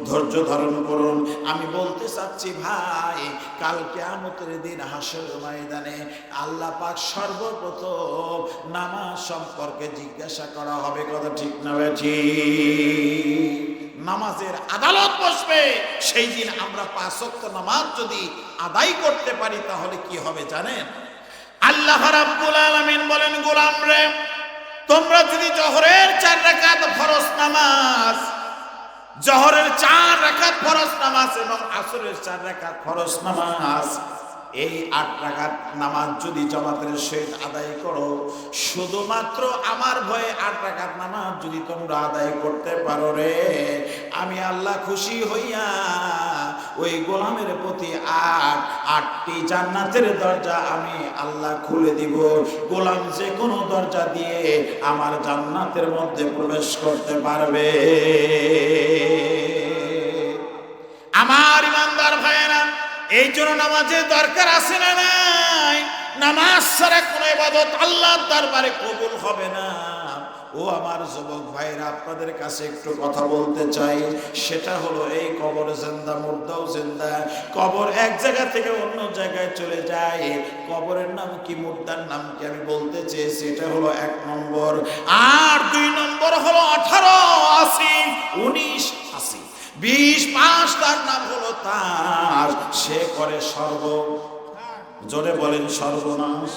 ধৈর্য ধারণ করুন। আমি বলতে চাচ্ছি ভাই, কাল কিয়ামতের দিন হাসরের ময়দানে আল্লাহ পাক সর্বপ্রথম নামাজ সম্পর্কে জিজ্ঞাসা করা হবে, কথা ঠিক না বেঠিক? নামাজের আদালত বসবে সেই দিন। আমরা 5 ওয়াক্ত নামাজ যদি আদায় করতে পারি তাহলে কি হবে জানেন? আল্লাহ রাব্বুল আলামিন বলেন, গোলাম রে, তোমরা যদি জোহরের 4 রাকাত ফরজ নামাজ, জোহরের 4 রাকাত ফরজ নামাজ এবং আসরের 4 রাকাত ফরজ নামাজ, এই 8 রাকাত নামাজ যদি জামাতের সহিত আদায় করো, শুধুমাত্র আমার ভয়ে 8 রাকাত নামাজ যদি তোমরা আদায় করতে পারো রে, আমি আল্লাহ খুশি হইয়া ওই গোলামের প্রতি 8টি জান্নাতের দরজা আমি আল্লাহ খুলে দিব। গোলাম যে কোনো দরজা দিয়ে আমার জান্নাতের মধ্যে প্রবেশ করতে পারবে। আমার ইমানদার ভাইয়েরা, এই জন্য নামাজের দরকার আছে না নাই? নামাজ ছাড়া কোনো ইবাদত আল্লাহর দরবারে কবুল হবে না। ও আমার যুবক ভাইরা, আপনাদের কাছে একটু কথা বলতে চাই। সেটা হলো এই কবর জিন্দা, মুর্দাও জিন্দা। কবর এক জায়গা থেকে অন্য জায়গায় চলে যায়। কবরের নাম কি, মুর্দার নাম কি আমি বলতে চেয়েছি। এটা হলো 1 নম্বর। আর 2 নম্বর হলো 18, 80, 19, 80, 20, 5। তার নাম হলো তার। সে করে জোরে বলেন সর্বনাশ।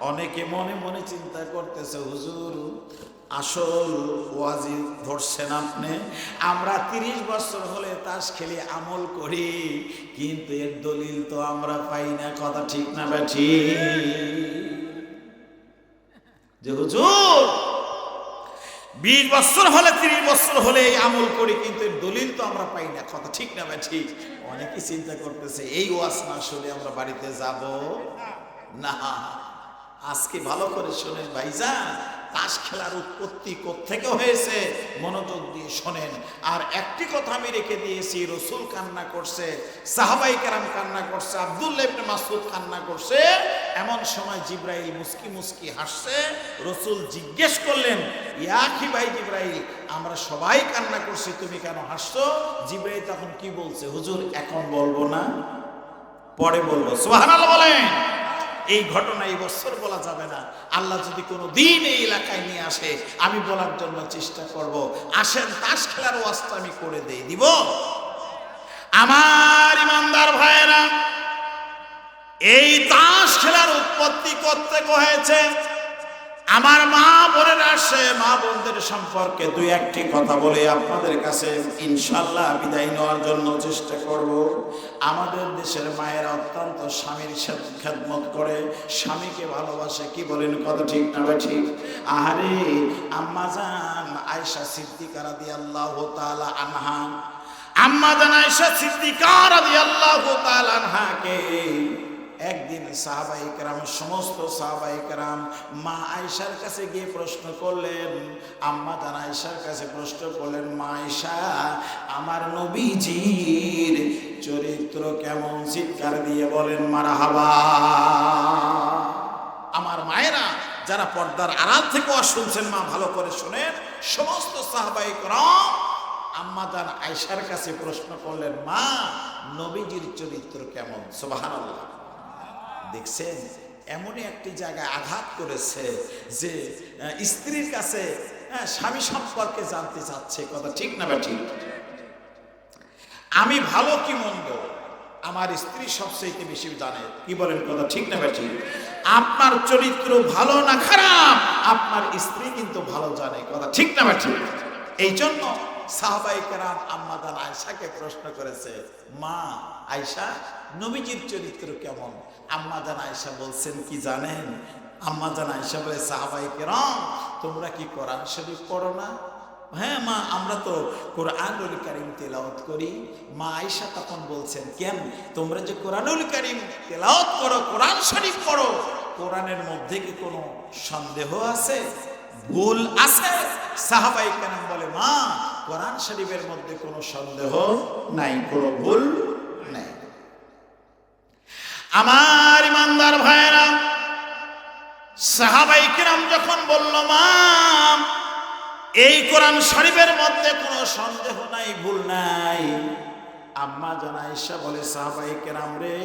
অনেকে মনে মনে চিন্তা করতেছে, হুজুর আসল ওয়াজি ধরছেন আপনি। আমরা 30 বছর হলে তাস খেলে আমল করি, কিন্তু এর দলিল তো আমরা পাই না, কথা ঠিক না বেঠিক? যে হুজুর 20 বছর হলে 30 বছর হলে এই আমল করি, কিন্তু এর দলিল তো আমরা পাই না, কথা ঠিক না বেঠিক? অনেকে চিন্তা করতেছে এই ওয়াজ না শুনে আমরা বাড়িতে যাব না। আজকে ভালো করে শোনেন ভাইজান, তাস খেলার উৎপত্তি কোত্থেকে হয়েছে মনোযোগ দিয়ে শোনেন। আর একটি কথা আমি রেখে দিয়েছি, রসুল কান্না করছে, সাহাবাই কেরাম কান্না করছে, আব্দুল্লাহ ইবনে মাসউদ কান্না করছে। এমন সময় জিবরাইল মুস্কি মুস্কি হাসছে। রসুল জিজ্ঞেস করলেন, ইয়া কি ভাই জিবরাইল, আমরা সবাই কান্না করছি, তুমি কেন হাসছো? জিবরাইল তখন কি বলছে, হুজুর এখন বলবো না, পরে বলবো। সুবহানাল্লাহ বলেন। এই ঘটনা এই বছর বলা যাবে না। আল্লাহ যদি কোনো দিন এই এলাকায় নিয়ে আসে, আমি বলার জন্য চেষ্টা করব। আসেন তাস খেলার ওয়াজটা আমি করে দিব। আমার ইমানদার ভাইয়েরা, এই তাস খেলার উৎপত্তি কোত্থেকে হয়েছে? আমার মা বোনেরা আসে, মা বোনদের সম্পর্কে 2-1টি কথা বলে আপনাদের কাছে ইনশাআল্লাহ বিদায় নেওয়ার জন্য চেষ্টা করব। আমাদের দেশের মায়েরা অত্যন্ত স্বামীর খেদমত করে, স্বামীকে ভালোবাসে, কি বলেন, কথা ঠিক না ঠিক? আহারে আম্মা জান আয়েশা সিদ্দিকা রাদিয়াল্লাহু তাআলা আনহা, আম্মা জান আয়েশা সিদ্দিকা রাদিয়াল্লাহু তাআলা আনহাকে একদিন সাহাবায়ে কেরাম, সমস্ত সাহাবায়ে কেরাম মা আয়েশার কাছে গিয়ে প্রশ্ন করলেন, আম্মা জান আয়েশার কাছে প্রশ্ন করলেন, মা আয়েশা, আমার নবীজির চরিত্র কেমন? চিৎকার দিয়ে বলেন মারহাবা। আমার মায়েরা যারা পর্দার আড়াল থেকে শুনছেন, মা ভালো করে শুনেন। সমস্ত সাহাবায়ে কেরাম আম্মা জান আয়েশার কাছে প্রশ্ন করলেন, মা নবীজির চরিত্র কেমন? সুবহানাল্লাহ। দেখছেন, এমনই একটি জায়গায় আঘাত করেছে যে স্ত্রীর কাছে স্বামী সম্পর্কে জানতে চাচ্ছে, কথা ঠিক না ঠিক? আমি ভালো কি মন্দ আমার স্ত্রী সবচেয়ে বেশি জানে। কি বলেন কথা ঠিক না বেশি? আপনার চরিত্র ভালো না খারাপ আপনার স্ত্রী কিন্তু ভালো জানে। কথা ঠিক না বেশি? এই জন্য সাহাবায়ে কেরাম আম্মা জান আয়েশাকে প্রশ্ন করেছে, মা আয়েশা নবীজির চরিত্র কেমন? আম্মা জান আয়েশা বলছেন কি জানেন? আম্মা জান আয়েশা বলে, সাহাবায়ে কেরাম তোমরা কি কোরআন শরীফ পড়ো না? হ্যাঁ মা, আমরা তো কোরআনুল কারীম তেলাওয়াত করি। মা আয়েশা তখন বলছেন, কেন তোমরা যে কোরআনুল কারীম তেলাওয়াত করো, কোরআন শরীফ পড়ো, কোরআনের মধ্যে কি কোনো সন্দেহ আছে, ভুল আছে? সাহাবায়ে কেরাম বলে, মা কোরআন শরীফের মধ্যে কোনো সন্দেহ নাই, কোনো ভুল নাই। আমার ইমানদার ভাইরা, সাহাবায়ে কেরাম যখন বলল, মা এই কোরআন শরীফের মধ্যে কোনো সন্দেহ নাই, ভুল নাই, আম্মা জান আয়েশা বলে, সাহাবায়ে কেরাম রে,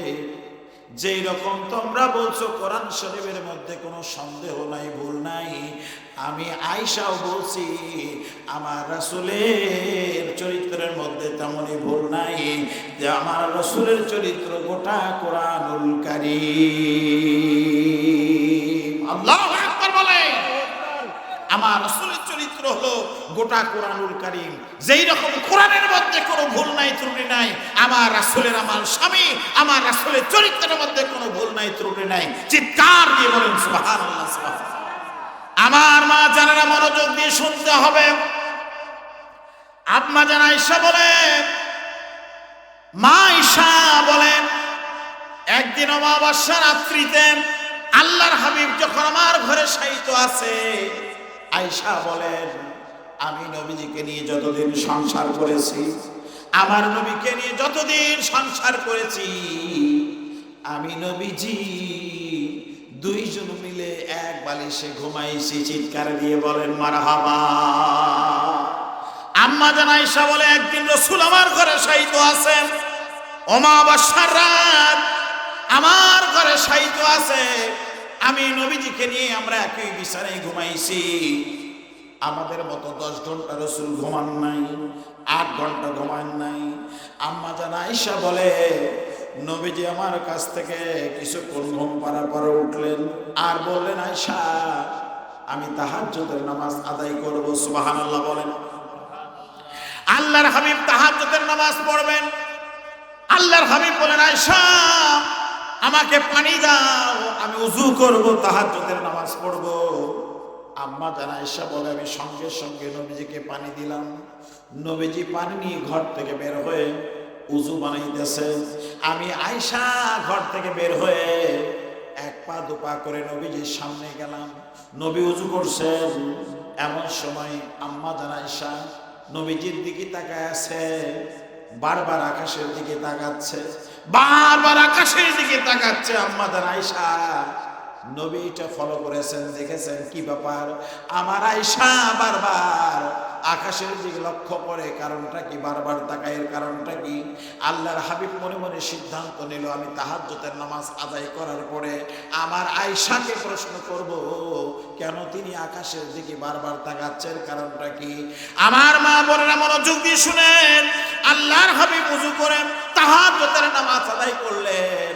যেই রকম তোমরা বলছো কোরআন শরীফের মধ্যে কোনো সন্দেহ নাই, ভুল নাই, আমি আয়েশাও বলছি আমার রাসূলের চরিত্রের মধ্যে তেমনই ভুল নাই, যে আমার রাসূলের চরিত্র গোটা কোরআনুল কারীম। আল্লাহু আকবার বলে। আমার রাসূলের চরিত্র হলো গোটা কোরআনুল কারীম। যেই রকম কোরআনের মধ্যে কোনো ভুল নাই, ত্রুটি নাই, আমার রাসূলের, আমার স্বামী, আমার রাসূলের চরিত্রের মধ্যে কোনো ভুল নাই, ত্রুটি নাই। চিৎকার দিয়ে বলেন সুবহানাল্লাহ, সুবহানাল্লাহ। আমার মা জানেরা মনোযোগ দিয়ে শুনতে হবে। আম্মা জান আয়েশা বলেন, মা আয়েশা বলেন, একদিন অমাবস্যা রাত্রিতে আল্লাহর হাবিব যখন আমার ঘরে শায়িত আছে, আয়েশা বলেন, আমি নবীজিকে নিয়ে যতদিন সংসার করেছি, আমার নবীকে নিয়ে যতদিন সংসার করেছি, আমি নবীজি দুইজন মিলে এক বালিশে ঘুমাইছি। চিৎকার দিয়ে বলেন মারহাবা। আম্মা জান আয়েশা বলে, একদিন রাসূল আমার ঘরে শায়িত আছেন, অমাবস্যার রাত আমার ঘরে শায়িত আছে, আমি নবীজিকে নিয়ে আমরা একই বিছানায় ঘুমাইছি। আমাদের মতো 10 ঘন্টা রাসূল ঘুমান নাই, 8 ঘন্টা ঘুমান নাই। আম্মা জান আয়েশা বলে, নবীজি আমার কাছ থেকে কিছুক্ষণ ঘুম পাড়ার পরে উঠলেন আর বললেন, আয়েশা আমি তাহাজ্জুদের নামাজ আদায় করব। সুবহানাল্লাহ বলেন। আল্লাহর হাবিব তাহাজ্জুদের নামাজ পড়বেন। আল্লাহর হাবিব বলেন, আয়েশা আমাকে পানি দাও, আমি ওযু করব, তাহাজ্জুদের নামাজ পড়ব। আম্মা জান আয়েশা বলে, আমি সঙ্গে সঙ্গে নবীজিকে পানি দিলাম। নবীজি পানি নিয়ে ঘর থেকে বের হয়ে ওযু বানাইতেছে। আমি আয়েশা ঘর থেকে বের হয়ে এক পা দুপা করে নবীজির সামনে গেলাম। নবী ওযু করছেন, এমন সময় আম্মা জান আয়েশা নবীজির দিকে তাকায় আছে, বারবার আকাশের দিকে তাকাচ্ছে, বারবার আকাশের দিকে তাকাচ্ছে। আম্মা জান আয়েশা নবীটা ফলো করেছেন, দেখেছেন কি ব্যাপার। আমার আয়েশা বারবার আকাশের দিকে লক্ষ্য করে, কারণটা কি? বারবার তাকায়ের কারণটা কি? আল্লাহর হাবিব মনে মনে সিদ্ধান্ত নিল, আমি তাহাজ্জুদের নামাজ আদায় করার পরে আমার আয়েশাকে প্রশ্ন করব, কেন তিনি আকাশের দিকে বারবার তাকাচ্ছেন, কারণটা কি? আমার মা বোনেরা মনোযোগ দিয়ে শুনেন। আল্লাহর হাবিব ওযু করেন, তাহাজ্জুদের নামাজ আদায় করলেন।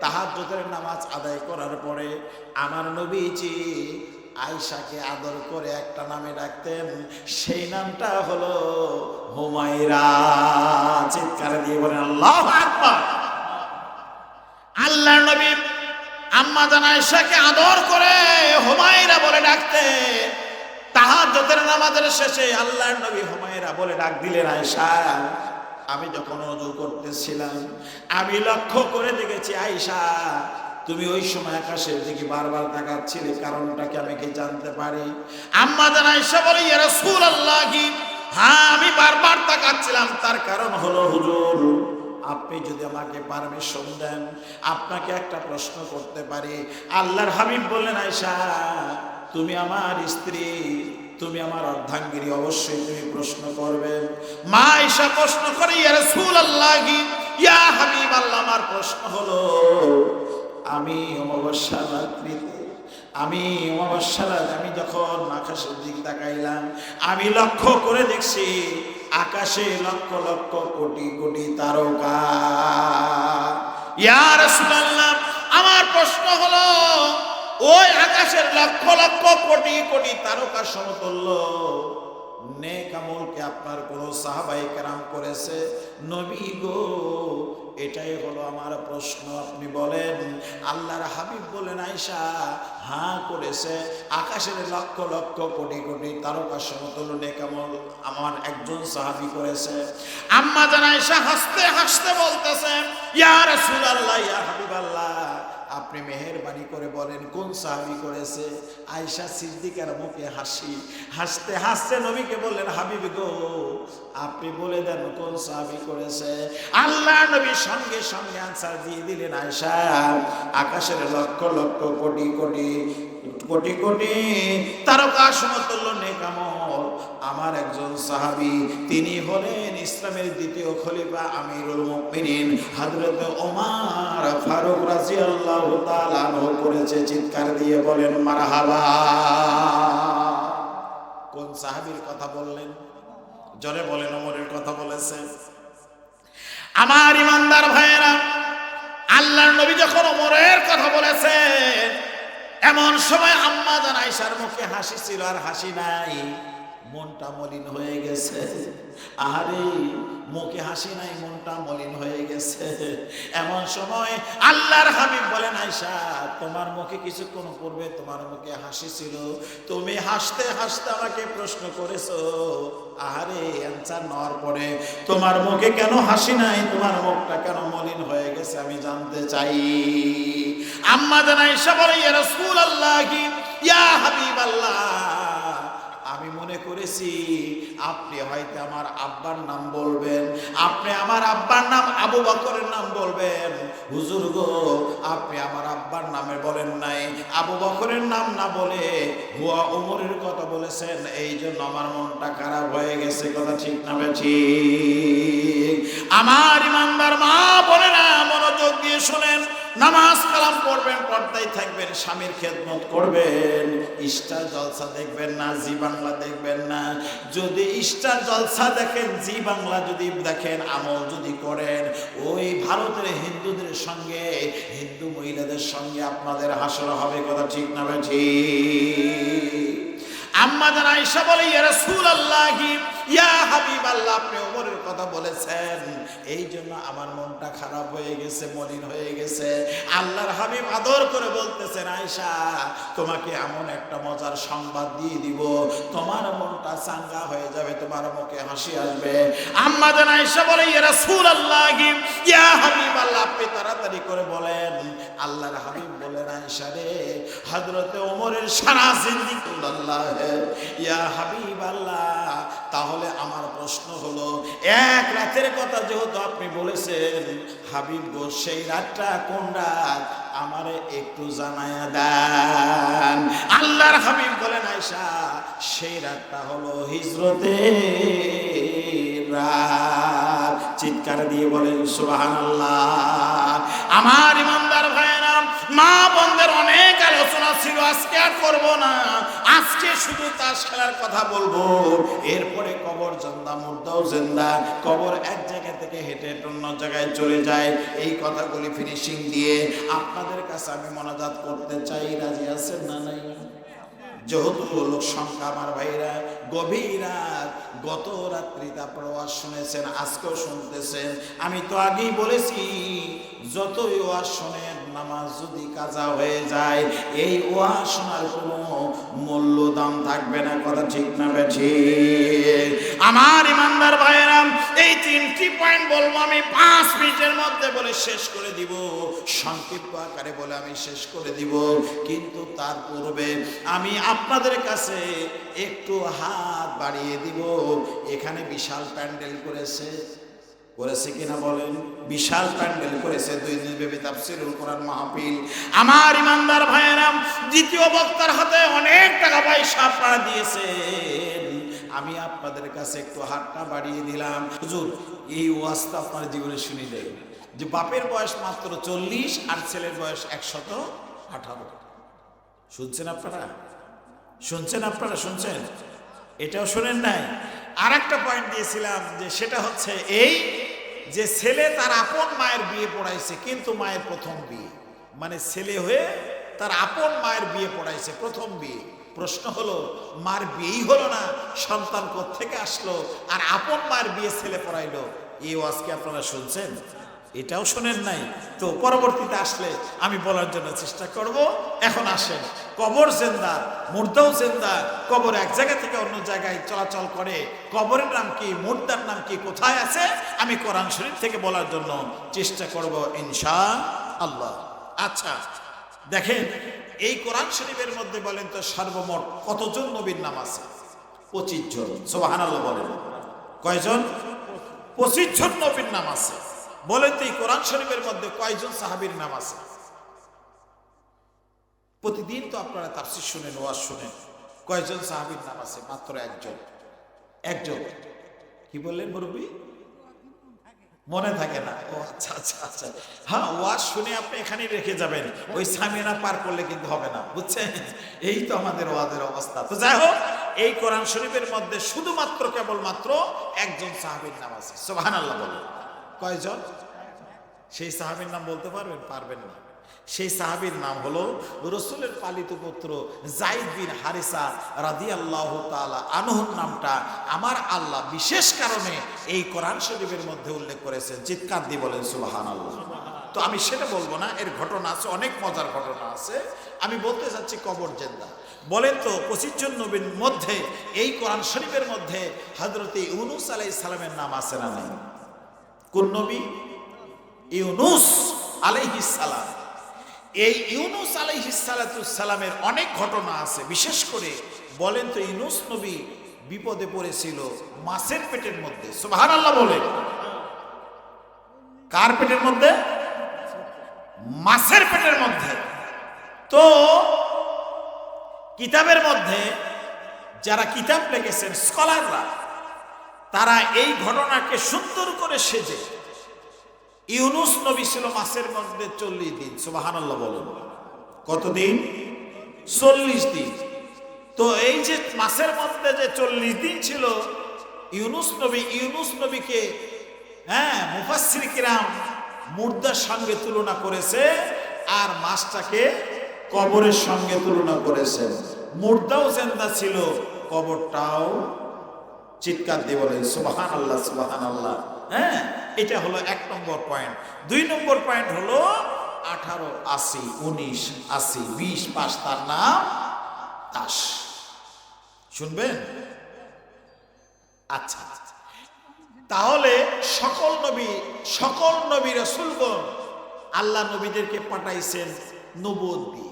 তাহাজ্জুদের নামাজ আদায় করার পরে আমার নবীজি আয়েশাকে আদর করে একটা নামে ডাকতেন, সেই নামটা হলো হুমায়রা। চিৎকার দিয়ে বলেন আল্লাহু আকবার। আল্লাহর নবী আম্মা জান আয়েশাকে আদর করে হুমায়রা বলে ডাকতেন। তাহাজ্জুদের নামাজের শেষে আল্লাহর নবী হুমায়রা বলে ডাক দিলেন, আয়েশা আমি যখন ওযু করতেছিলাম আমি লক্ষ্য করে দেখেছি আয়েশা তুমি ওই সময় আকাশের দিকে বারবার তাকাচ্ছিলে, কারণটা কি আমি কি জানতে পারি? আম্মা জান আয়েশা বলে, ইয়া রাসূলুল্লাহ, হ্যাঁ আমি বারবার তাকাচ্ছিলাম, তার কারণ হলো হুজুর আপনি যদি আমাকে পারমিশন দেন আপনাকে একটা প্রশ্ন করতে পারি। আল্লাহর হাবিব বললেন, আয়েশা তুমি আমার স্ত্রী, তুমি আমার অর্ধাঙ্গিনী, অবশ্যই তুমি প্রশ্ন করবে। মা আয়েশা প্রশ্ন করে, ইয়া রাসূলুল্লাহ, ইয়া হাবিবাল্লাহ, আমার প্রশ্ন হলো আমি অমাবস্যার রাত্রিতে আমি যখন আকাশের দিকে তাকাইলাম আমি লক্ষ্য করে দেখছি আকাশে লক্ষ লক্ষ কোটি কোটি তারকা। ইয়া রাসূলুল্লাহ, আমার প্রশ্ন হলো, ওই আকাশের লক্ষ লক্ষ কোটি কোটি তারকা সমতুল্য নেক আমলকে আপনার কোন সাহাবায়ে কেরাম করেছে? নবী গো, এটাই হলো আমার প্রশ্ন। আপনি বলেন। আল্লাহর হাবিব বলেন, আয়েশা, হ্যাঁ করেছে। আকাশের লক্ষ লক্ষ কোটি কোটি তারকা সমতুল্য নেক আমল আমার একজন সাহাবী করেছে। আম্মা জান আয়েশা হাসতে হাসতে বলতেছে, ইয়া রাসূলুল্লাহ, ইয়া হাবিবাল্লাহ, আপনি মেহেরবানি করে বলেন কোন সাহাবী করেছে? আয়েশা সিদ্দিকার মুখে হাসি, হাসতে হাসতে নবীকে বললেন, হাবিব গো, আপনি বলে দেন কোন সাহাবী করেছে। আল্লাহ নবী সঙ্গে সঙ্গে আনসার দিয়ে দিলেন, আয়েশা, আকাশের লক্ষ লক্ষ কোটি কোটি কোটি কোটি তারকা সমতুল্য নেক আমল আমার একজন সাহাবী, তিনি হলেন ইসলামের দ্বিতীয় খলিফা আমিরুল মুমিনিন হযরত ওমর ফারুক রাদিয়াল্লাহু তাআলা আনহু করেছে। চিৎকার দিয়ে বলেন মারহাবা। কোন সাহাবীর কথা বললেন? জোরে বলেন, ওমরের কথা বলেছে। আমার ইমানদার ভাইয়েরা, আল্লাহর নবী যখন ওমরের কথা বলেছেন, এমন সময় আম্মা জান আয়েশার মুখে হাসি ছিল আর হাসি নাই, মনটা মলিন হয়ে গেছে। আরে মুখে হাসি নাই, মনটা মলিন হয়ে গেছে। এমন সময় আল্লাহর হাবিব বলেন, আয়েশা, তোমার মুখে কিছুক্ষণ পূর্বে তোমার মুখে হাসি ছিল, তুমি হাসতে হাসতে আমাকে প্রশ্ন করেছো। আরে অ্যানসার নেওয়ার পরে তোমার মুখে কেন হাসি নাই, তোমার মুখটা কেন মলিন হয়ে গেছে, আমি জানতে চাই। আম্মা জান আয়েশা বলে, ইয়া রাসূলুল্লাহ, ইয়া হাবিবাল্লাহ, আমি মনে করেছি আপনি হয়তো আমার আব্বার নাম বলবেন, আপনি আমার আব্বার নাম আবু বকরের নাম বলবেন। হুজুর গো, আপনি আমার আব্বার নামে বলেন নাই, আবু বকরের নাম না বলে হুয়া ওমরের কথা বলেছেন, এই জন্য আমার মনটা খারাপ হয়ে গেছে। কথা ঠিক না ঠিক? আমার ইমানদার মা বোনেরা, মনোযোগ দিয়ে শোনেন। নামাজ কালাম পড়বেন, পর্দায় থাকবেন, স্বামীর খেদমত করবেন, স্টার জলসা দেখবেন না, জি বাংলা দেখবেন না। যদি স্টার জলসা দেখেন, জি বাংলা যদি দেখেন, আমল যদি করেন, ওই ভারতের হিন্দুদের সঙ্গে, হিন্দু মহিলাদের সঙ্গে আপনাদের হাসর হবে। কথা ঠিক না ঠিক? আম্মা জান আয়েশা বলে, ইয়া রাসূলুল্লাহ, ইয়া হাবিবাল্লাহ, আপনি ওমরের কথা বলেছেন, এই জন্য আমার মনটা খারাপ হয়ে গেছে, মলিন হয়ে গেছে। আল্লাহর হাবিব আদর করে বলতেছেন, আয়েশা, তোমাকে এমন একটা মজার সংবাদ দিয়ে দিব, তোমার মনটা চাঙ্গা হয়ে যাবে, তোমার মুখে হাসি আসবে। আম্মা জান আয়েশা বলে, ইয়া রাসূলুল্লাহ, ইয়া হাবিবাল্লাহ, আপনি তাড়াতাড়ি করে বলেন। আল্লাহর হাবিব বলেন, আয়েশা রে, হযরত ওমরের সারা জিন্দেগি আল্লাহ, ইয়া হাবিবাল্লাহ, তাহলে আমার প্রশ্ন হলো, এক রাতের কথা যেহেতু আপনি বলেছেন, হাবিব গো, সেই রাতটা কোন রাত আমারে একটু জানায়া দেন। আল্লাহর হাবিব বলেন, আয়েশা, সেই রাতটা হলো হিজরতের রাত। চিৎকার দিয়ে বলেন সুবহানাল্লাহ। আমার ইমানদার ভাইয়েরা, মা বোনদের অনেক আলোচনা ছিল, আজকে আর করব না। আজকে শুধু তাস খেলার কথা বলবো, এরপরে কবর জিন্দা, মুর্দাও জিন্দা। কবর এক জায়গা থেকে হেঁটে অন্য জায়গায় চলে যায়। এই কথাগুলি ফিনিশিং দিয়ে আপনাদের কাছে আমি মোনাজাত করতে চাই। রাজি আছেন না নাই? যেহেতু লোক সংখ্যা, আমার ভাইরা, গভীর রাত, গত রাত্রিতে আপনারা ওয়াজ শুনেছেন, আজকেও শুনতেছেন। আমি তো আগেই বলেছি, যতই ওয়াজ শোনেন, নামাজ যদি কাজা হয়ে যায়, এই ওয়াজ শোনার কোনো মূল্য দাম থাকবে না। কথা ঠিক না ঠিক? আমার ইমানদার ভাইয়েরা, এই তিনটি পয়েন্ট বলবো আমি 5 মিনিটের মধ্যে বলে শেষ করে দিব, সংক্ষিপ্ত আকারে বলে আমি শেষ করে দিব। কিন্তু তার পূর্বে আমি আপনাদের কাছে একটু হাত বাড়িয়ে দিব। এখানে বিশাল প্যান্ডেল করেছে কিনা বলেন? বিশাল প্যান্ডেল করেছে, 2 দিন ব্যাপী তাফসীরুল কোরআন মাহফিল। আমার ইমানদার ভাইয়েরা, দ্বিতীয় বক্তার হাতে অনেক টাকা পয়সা আপনারা দিয়েছেন, আমি আপনাদের কাছে একটু হাতটা বাড়িয়ে দিলাম। হুজুর, এই ওয়াজটা আপনার জীবনে শুনিলে যে বাপের বয়স মাত্র 40 আর ছেলের বয়স 118। শুনছেন আপনারা? শুনছেন? এটাও শোনেন নাই? আর একটা পয়েন্ট দিয়েছিলাম যে সেটা হচ্ছে এই যে ছেলে তার আপন মায়ের বিয়ে পড়াইছে, কিন্তু মায়ের প্রথম বিয়ে, মানে ছেলে হয়ে তার আপন মায়ের বিয়ে পড়াইছে, প্রথম বিয়ে। প্রশ্ন হলো মার বিয়েই হলো না, সন্তান কোত্থেকে আসলো? আর আপন মায়ের বিয়ে ছেলে পড়াইলো। এই ওয়াজকে আপনারা শুনছেন? এটাও শোনেন নাই তো? পরবর্তীতে আসলে আমি বলার জন্য চেষ্টা করব। এখন আসেন, কবর জিন্দা, মুর্দাও জিন্দা। কবর এক জায়গা থেকে অন্য জায়গায় চলাচল করে। কবরের নাম কি, মুর্দার নাম কি, কোথায় আছে, আমি কোরআন শরীফ থেকে বলার জন্য চেষ্টা করব ইনশাআল্লাহ। আচ্ছা দেখেন, এই কোরআন শরীফের মধ্যে বলেন তো সর্বমোট কতজন নবীর নাম আছে? 25 জন। সুবহানাল্লাহ বলেন। কয়জন? 25 জন নবীর নাম আছে। বলেন তো এই কোরআন শরীফের মধ্যে কয়জন সাহাবীর নাম আছে? প্রতিদিন তো আপনারা তাফসীর শুনেন, ওয়াজ শুনেন, কয়জন সাহাবীর নাম আছে? মাত্র একজন। একজন। কি বললেন মুরব্বী? মনে থাকে না? ও আচ্ছা আচ্ছা আচ্ছা, হ্যাঁ, ওয়াজ শুনে আপনি এখানেই রেখে যাবেন, ওই সামিনা পার করলে কিন্তু হবে না, বুঝছেন? এই তো আমাদের ওয়াজের অবস্থা। তো যাই হোক, এই কোরআন শরীফের মধ্যে শুধুমাত্র কেবলমাত্র একজন সাহাবীর নাম আছে। সুবহানাল্লাহ বলেন। কয়জন? সেই সাহাবীর নাম বলতে পারবেন? পারবেন না। সেই সাহাবীর নাম হলো রাসূলের পালিত পুত্র যায়েদ বিন হারিসা রাদিয়াল্লাহু তাআলা আনহুর নামটা আমার আল্লাহ বিশেষ কারণে এই কোরআন শরীফের মধ্যে উল্লেখ করেছেন। চিৎকার দিয়ে বলেন সুবহানাল্লাহ। তো আমি সেটা বলবো না, এর ঘটনা আছে, অনেক মজার ঘটনা আছে। আমি বলতে চাচ্ছি কবর জিন্দা। বলেন তো 25 জন নবীর মধ্যে এই কোরআন শরীফের মধ্যে হযরতে ইউনূস আলাইহিস সালামের নাম আছে না নাই? কোন নবী? ইউনূস আলাইহিস সালাম। এই ইউনূস আলাইহিস সালামের অনেক ঘটনা আছে। বিশেষ করে বলেন তো ইউনূস নবী বিপদে পড়েছিল মাছের পেটের মধ্যে। সুবহানাল্লাহ বলেন। কার পেটের মধ্যে? মাছের পেটের মধ্যে। তো কিতাবের মধ্যে যারা কিতাব লিখেছেন স্কলাররা, তারা এই ঘটনাকে সুন্দর করে সেজে, ইউনূস নবী ছিল মাছের মধ্যে 40 দিন। সুবহানাল্লাহ বলেন। কতদিন? 40 দিন। তো এই যে মাছের মধ্যে যে 40 দিন ছিল ইউনূস নবীকে মুফাসসির কিরাম মুর্দার সঙ্গে তুলনা করেছে, আর মাছটাকে কবরের সঙ্গে তুলনা করেছে। মুর্দাও জিন্দা ছিল, কবরটাও। চিৎকার দিয়ে বলেন সুবহানাল্লাহ সুবহানাল্লাহ। হ্যাঁ, এটা হলো 1 নম্বর পয়েন্ট। 2 নম্বর পয়েন্ট হলো 18, 80, 19, 80, 20 পাঁচ, তার নাম তাস। শুনবেন? আচ্ছা, তাহলে সকল নবী রাসূলগণ আল্লাহ নবীদেরকে পাঠাইছেন নবুয়ত দিয়ে।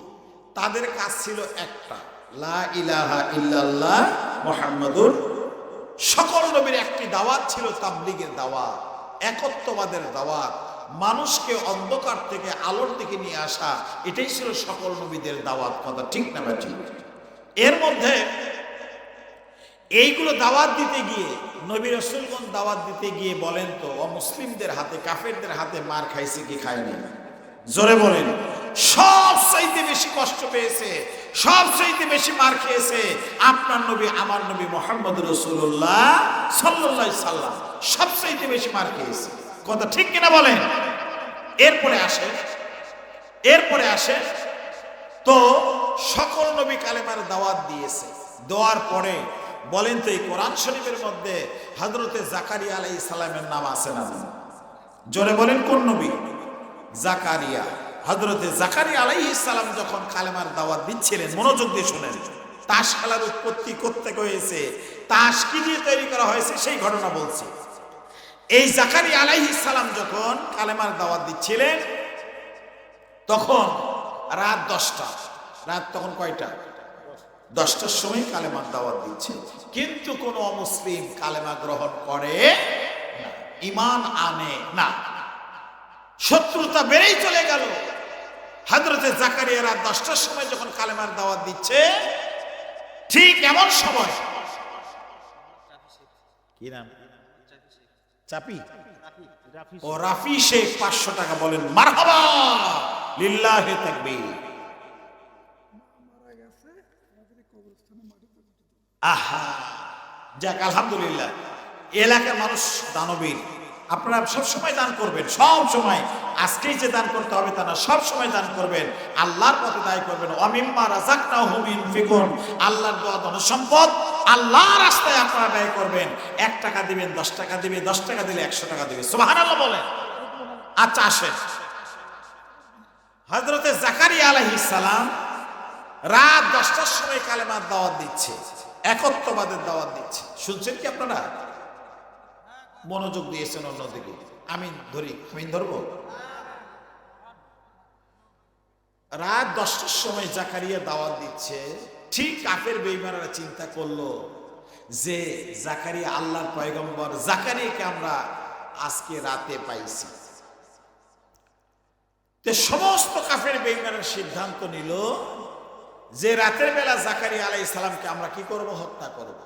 তাদের কাজ ছিল একটা, লা ইলাহা ইল্লাল্লাহ মুহাম্মাদুর। সকল নবীর একটি দাওয়াত ছিল, তাবলীগের দাওয়াত, একত্ববাদের দাওয়াত, মানুষকে অন্ধকার থেকে আলোর দিকে নিয়ে আসা। এটাই ছিল সকল নবীদের দাওয়াত। কথা ঠিক না ঠিক? এর মধ্যে এইগুলো দাওয়াত দিতে গিয়ে নবী রাসূলগণ দাওয়াত দিতে গিয়ে বলেন তো অমুসলিমদের হাতে, কাফেরদের হাতে মার খাইছে কি খায়নি? জোরে বলেন। সবচাইতে বেশি কষ্ট পেয়েছে, সবচাইতে বেশি মার খেয়েছে আপনার নবী, আমার নবী মুহাম্মদ রাসূলুল্লাহ সাল্লাল্লাহু আলাইহি সাল্লাম। সবচাইতে বেশি মার খেয়েছে। কথা ঠিক কিনা বলেন? এরপরে আসে তো সকল নবী কালেমার দাওয়াত দিয়েছে। দেওয়ার পরে বলেন তো এই কোরআন শরীফের মধ্যে হযরতে জাকারিয়া আলাইহিস সালামের নাম আছে না? জোরে বলেন, কোন নবী? জাকারিয়া। হযরতে জাকারিয়া আলাইহিস সালাম যখন কালেমার দাওয়াত দিচ্ছিলেন, মনোযোগ দিয়ে শুনেন, তাস খেলার উৎপত্তি কোত্থেকে হয়েছে, তাস কি দিয়ে তৈরি করা হয়েছে সেই ঘটনা বলছি। এই জাকারিয়া আলাইহিস সালাম যখন কালেমার দাওয়াত দিচ্ছিলেন, তখন রাত 10টা। রাত তখন কয়টা? 10টার সময় কালেমার দাওয়াত দিচ্ছে, কিন্তু কোন অমুসলিম কালেমা গ্রহণ করে না, ঈমান আনে না। শত্রুতা বেড়েই চলে গেল। হযরতে জাকারিয়া রাত 10টার সময় যখন কালেমার দাওয়াত দিচ্ছে, ঠিক এমন সময়, কি নাম? চাপি ও রাফি শেখ 500 টাকা বলেন মারহাবা, লিল্লাহি তাকবীর। আহা, যাক আলহামদুলিল্লাহ, এলাকার মানুষ দানবীর। আপনারা সব সময় দান করবেন, সব সময়। আজকেই যে দান করতে হবে তা না, সব সময় দান করবেন, আল্লাহর পথে দায় করবেন। ওয়ামিম্মা রাযাকনাহুম ইউনফিকুন, আল্লাহর দেওয়া ধন সম্পদ আল্লাহর রাস্তায় আপনারা ব্যয় করবেন। 1 টাকা দিবেন, 10 টাকা দিবে, 10 টাকা দিলে 100 টাকা দিবে। সুবহানাল্লাহ বলেন। আচ্ছা আসেন, হযরতে জাকারিয়া আলাইহিস সালাম রাত 10টার সময় কালেমার দাওয়াত দিচ্ছে, একত্ববাদের দাওয়াত দিচ্ছে। শুনছেন কি আপনারা? মনোযোগ দিয়েছেন অন্যদিকে। আমি ধরবো। রাত 10টার সময় জাকারিয়া দাওয়াত দিচ্ছে। ঠিক কাফের বেঈমানরা চিন্তা করলো যে জাকারিয়া আল্লাহর পয়গম্বর, জাকারিয়াকে আমরা আজকে রাতে পাইছি। তো সমস্ত কাফের বেঈমানরা সিদ্ধান্ত নিল যে রাতের বেলা জাকারিয়া আলাইহিস সালামকে আমরা কি করব? হত্যা করব।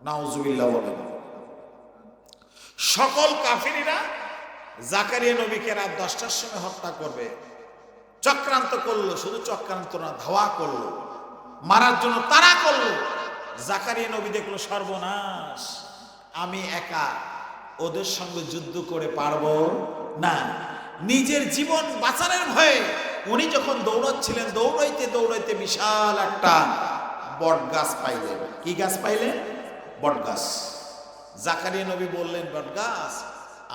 নাউজুবিল্লাহ বলেন। সকল কাফিররা জাকারিয়া নবীকে রাত 10টার সময় হত্যা করবে চক্রান্ত করলো। শুধু চক্রান্ত না, ধাওয়া করলো, মারার জন্য তাড়া করলো। জাকারিয়া নবী দেখলো সর্বনাশ, আমি একা ওদের সঙ্গে যুদ্ধ করে পারবো না। নিজের জীবন বাঁচানোর ভয়ে উনি যখন দৌড়াচ্ছিলেন, দৌড়াইতে দৌড়াইতে বিশাল একটা বট গাছ পাইলেন। কি গাছ পাইলেন? বট গাছ। জাকারিয়া নবী বললেন, বট গাছ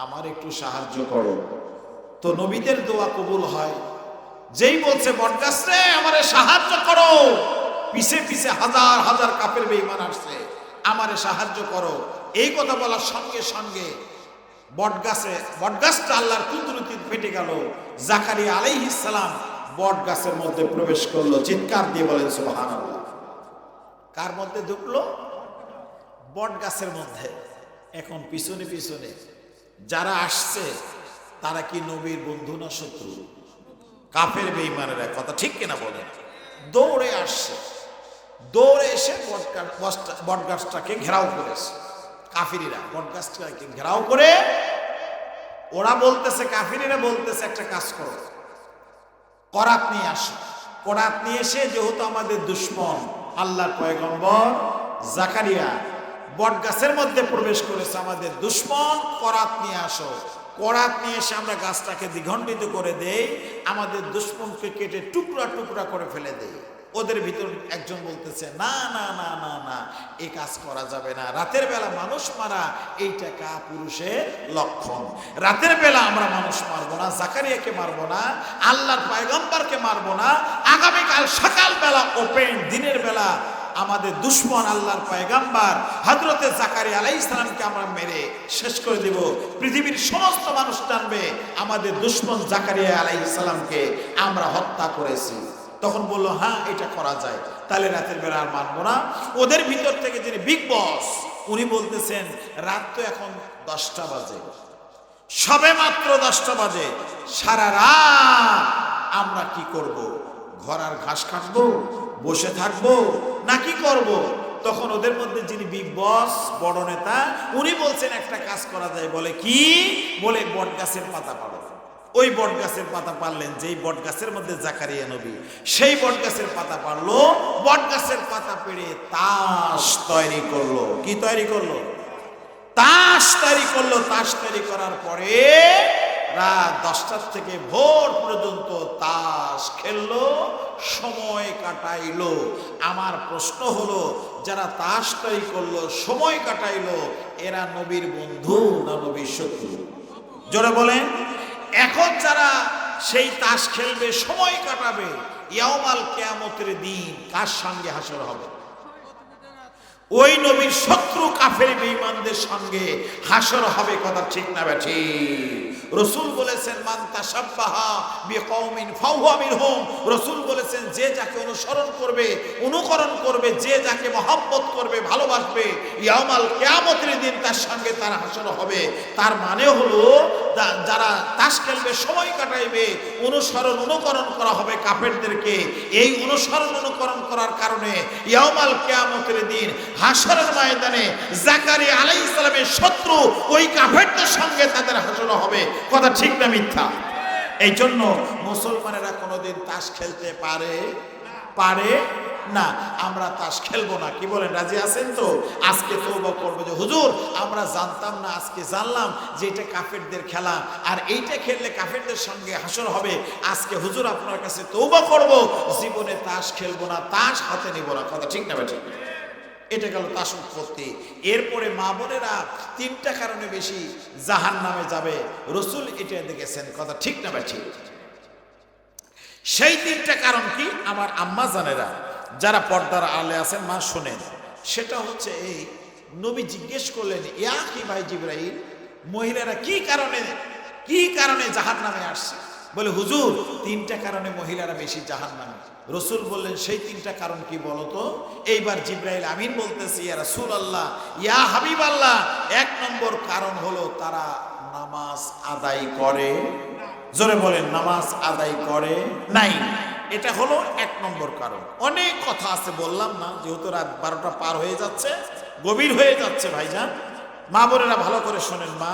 আমার একটু সাহায্য করো। তো নবীদের দোয়া কবুল হয়। যেই বলছে বট গাছ রে আমারে সাহায্য করো, পিছে পিছে হাজার হাজার কাফের বেঈমান আসছে, আমারে সাহায্য করো। এই কথা বলার সঙ্গে সঙ্গে বটগাছটা আল্লাহর কুদরতে ফেটে গেল। জাকারিয়া আলাইহিস সালাম বট গাছের মধ্যে প্রবেশ করলো। চিৎকার দিয়ে বলেন সুবহানাল্লাহ। কার মধ্যে ঢুকলো? বট গাছের মধ্যে। এখন পিছনে পিছনে যারা আসছে তারা কি নবীর বন্ধু না শত্রু? কাফের বেঈমানেরা। কথা ঠিক কিনা বলেন? দৌড়ে আসছে, দৌড়ে এসে বট গাছটাকে ঘেরাও করেছে। কাফিরিরা বট গাছটাকে ঘেরাও করে ওরা বলতেছে, কাফিরিরা বলতেছে একটা কাজ করো, করাত নিয়ে আসো। করাত নিয়ে এসে, যেহেতু আমাদের দুশমন আল্লাহর পয়গম্বর জাকারিয়া বট গাছের মধ্যে প্রবেশ করেছে, আমাদের দুশমন, করাত নিয়ে আসো। করাত নিয়ে এসে আমরা গাছটাকে দ্বিখণ্ডিত করে দেই, আমাদের দুশমনকে কেটে টুকরা টুকরা করে ফেলে দেই। ওদের ভিতর একজন বলতেছে, না না না না না, এই কাজ করা যাবে না। রাতের বেলা মানুষ মারা এইটা কাপুরুষের লক্ষণ। রাতের বেলা আমরা মানুষ মারবো না, জাকারিয়াকে মারবো না, আল্লাহর পয়গম্বরকে মারবো না। আগামীকাল সকাল বেলা ওপেন, দিনের বেলা আমাদের দুশমন আল্লাহর পয়গম্বর হযরতে জাকারিয়া আলাইহিস সালামকে আমরা মেরে শেষ করে দেব। পৃথিবীর সমস্ত মানুষ জানবে আমাদের দুশমন জাকারিয়া আলাইহিস সালামকে আমরা হত্যা করেছি। তখন বলল, হ্যাঁ এটা করা যায়, তাহলে রাতের বেলা আর মানবো না। ওদের ভিতর থেকে যিনি বিগ বস, উনি বলতেছেন, রাত তো এখন 10টা বাজে, সবে মাত্র 10টা বাজে, সারা রাত আমরা কি করব? ঘর আর ঘাস কাটবো, বসে থাকবো, না কি করব? তখন ওদের মধ্যে যিনি বিগ বস, বড় নেতা, উনি বলছেন একটা কাজ করা যায়। বলে কি? বলে বট গাছের পাতা পাড়ো। ওই বট গাছের পাতা পারলেন, যেই বট গাছের মধ্যে জাকারিয়া নবী, সেই বট গাছের পাতা পারলো। বট গাছের পাতা পেড়ে তাস তৈরি করলো। কি তৈরি করলো? তাস তৈরি করলো। তাস তৈরি করার পরে রাত 10টার থেকে ভোর পর্যন্ত তাস খেললো, সময় কাটাইলো। আমার প্রশ্ন হলো, যারা তাস তৈরি করলো, সময় কাটাইলো, এরা নবীর বন্ধু না নবীর শত্রু? জোরে বলেন। এখন যারা সেই তাস খেলবে, সময় কাটাবে, ইয়াউমাল কিয়ামতের দিন কার সঙ্গে হাসর হবে? ওই নবীর শত্রু কাফের বেঈমানদের সঙ্গে হাসর হবে। কথা ঠিক না বেঠিক? রাসূল বলেছেন, মান তাশাব্বাহা বিকওমিন ফাহুয়া মিনহুম। রাসূল বলেছেন, যে যাকে অনুসরণ করবে, অনুকরণ করবে, যে যাকে মহব্বত করবে, ভালোবাসবে, ইয়াউমাল কিয়ামতের দিন তার সঙ্গে তার হাসর হবে। তার মানে হলো, যারা তাস খেলবে, সময় কাটাইবে, অনুসরণ অনুকরণ করা হবে কাফেরদেরকে। এই অনুসরণ অনুকরণ করার কারণে ইয়াউমাল কিয়ামতের দিন হাসরের ময়দানে জাকারিয়া আলাইহিস সালামের শত্রু ওই কাফেরদের সঙ্গে তাদের হাসর হবে। কথা ঠিক না মিথ্যা? এই জন্য মুসলমানেরা কোনোদিন তাস খেলতে পারে পারে না। আমরা তাস খেলবো না, কি বলেন, রাজি আছেন তো? আজকে তওবা করবো যে হুজুর আমরা জানতাম না, আজকে জানলাম যে এটা কাফেরদের খেলা, আর এইটা খেললে কাফেরদের সঙ্গে হাসর হবে। আজকে হুজুর আপনার কাছে তওবা করব, জীবনে তাস খেলবো না, তাস হাতে নিব না। কথা ঠিক না বেঠিক? এটা গেল তাস উৎপত্তি। এরপরে মা বোনেরা 3টা কারণে বেশি জাহান্নামে যাবে, রসুল এটা দেখেছেন। কথা ঠিক না বেঠিক? সেই 3টা কারণ কি আমার আম্মা জানেরা, যারা পর্দার আলে আছেন মা শোনেন। সেটা হচ্ছে এই, নবী জিজ্ঞেস করলেন, ইয়া কি ভাই জিবরাইল, মহিলারা কি কারণে জাহান্নামে আসছে? বলে হুজুর 3টা কারণে মহিলারা বেশি জাহান্নামে। রসুল বললেন সেই 3টা কারণ কি বলতো? এইবার জিবরাইল আমিন বলতেছি, ইয়া রাসূলুল্লাহ, ইয়া হাবিবাল্লাহ, 1 নম্বর কারণ হলো তারা নামাজ আদায় করে। জোরে বলেন, নামাজ আদায় করে নাই। এটা হলো 1 নম্বর কারণ। অনেক কথা আছে, বললাম না, যেহেতু রাত 12টা পার হয়ে যাচ্ছে, গভীর হয়ে যাচ্ছে ভাইজান। মা বোনেরা ভালো করে শোনেন মা,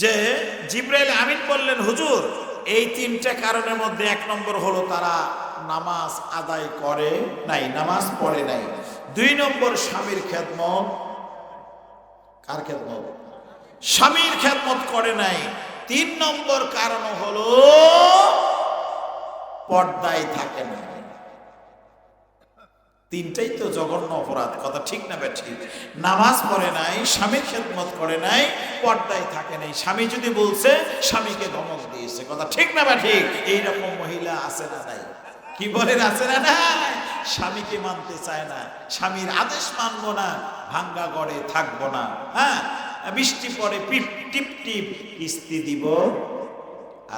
যে জিবরাইল আমিন বললেন হুজুর এই 3টা কারণের মধ্যে 1 নম্বর হলো তারা নামাজ আদায় করে নাই, নামাজ পড়ে নাই। 2 নম্বর স্বামীর খেদমত, কার খেদমত? স্বামীর খেদমত করে নাই। 3 নম্বর কারণ হলো পর্দায় থাকে না। 3টাই তো জঘন্য অপরাধ। কথা ঠিক না বেঠিক? নামাজ পড়ে নাই, স্বামীর খেদমত করে নাই, পর্দায় থাকে নাই। স্বামী যদি বলছে স্বামীকে ধমক দিয়েছে। কথা ঠিক না বেঠিক? এইরকম মহিলা আছে না নাই? কি বলেন, আছে না নাই? স্বামীকে মানতে চায় না, স্বামীর আদেশ মানবো না, ভাঙ্গা ঘরে থাকবো না। হ্যাঁ, বৃষ্টি পড়ে টিপ টিপ টিপ কিস্তি দিব,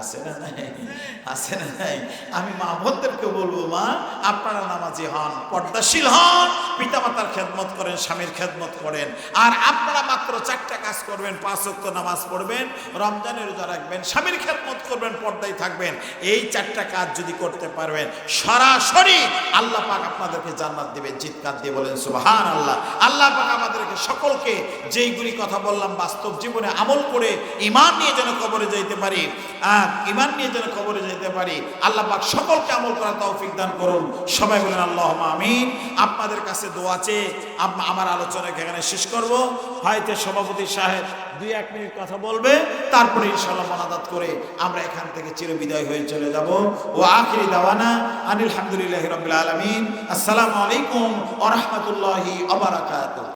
আছে না নাই? আছে না নাই? আমি মা বোনদেরকে বলবো, মা আপনারা নামাজি হন, পর্দাশীল হন, পিতামাতার খেদমত করেন, স্বামীর খেদমত করেন। আর আপনারা মাত্র 4টা কাজ করবেন, 5 ওয়াক্ত নামাজ পড়বেন, রমজানের রোজা রাখবেন, স্বামীর খেদমত করবেন, পর্দায় থাকবেন। এই 4টা কাজ যদি করতে পারবেন, সরাসরি আল্লাহ পাক আপনাদেরকে জান্নাত দিবেন। চিৎকার দিয়ে বলেন সুবহানাল্লাহ। আল্লাহ পাক আমাদেরকে সকলকে যেইগুলি কথা বললাম বাস্তব জীবনে আমল করে ঈমান নিয়ে যেন কবরে যাইতে পারি, ঈমান নিয়ে যেন কবরে যেতে পারি। আল্লাহ পাক সকলকে আমল করার তৌফিক দান করুন। সবাই বলেন আল্লাহুম্মা আমিন। আপনাদের কাছে দোয়া চেয়ে আমার আলোচনাকে এখানে শেষ করব। হয়তো সভাপতি সাহেব 2-1 মিনিট কথা বলবে, তারপরে ইনশাআল্লাহ মোনাজাত করে আমরা এখান থেকে চিরবিদায় হয়ে চলে যাব। ও আখিরি দাওয়ানা আনিল হামদুলিল্লাহি রাব্বিল আলামিন। আসসালামু আলাইকুম ওয়া রাহমাতুল্লাহি ওয়া বারাকাতুহু।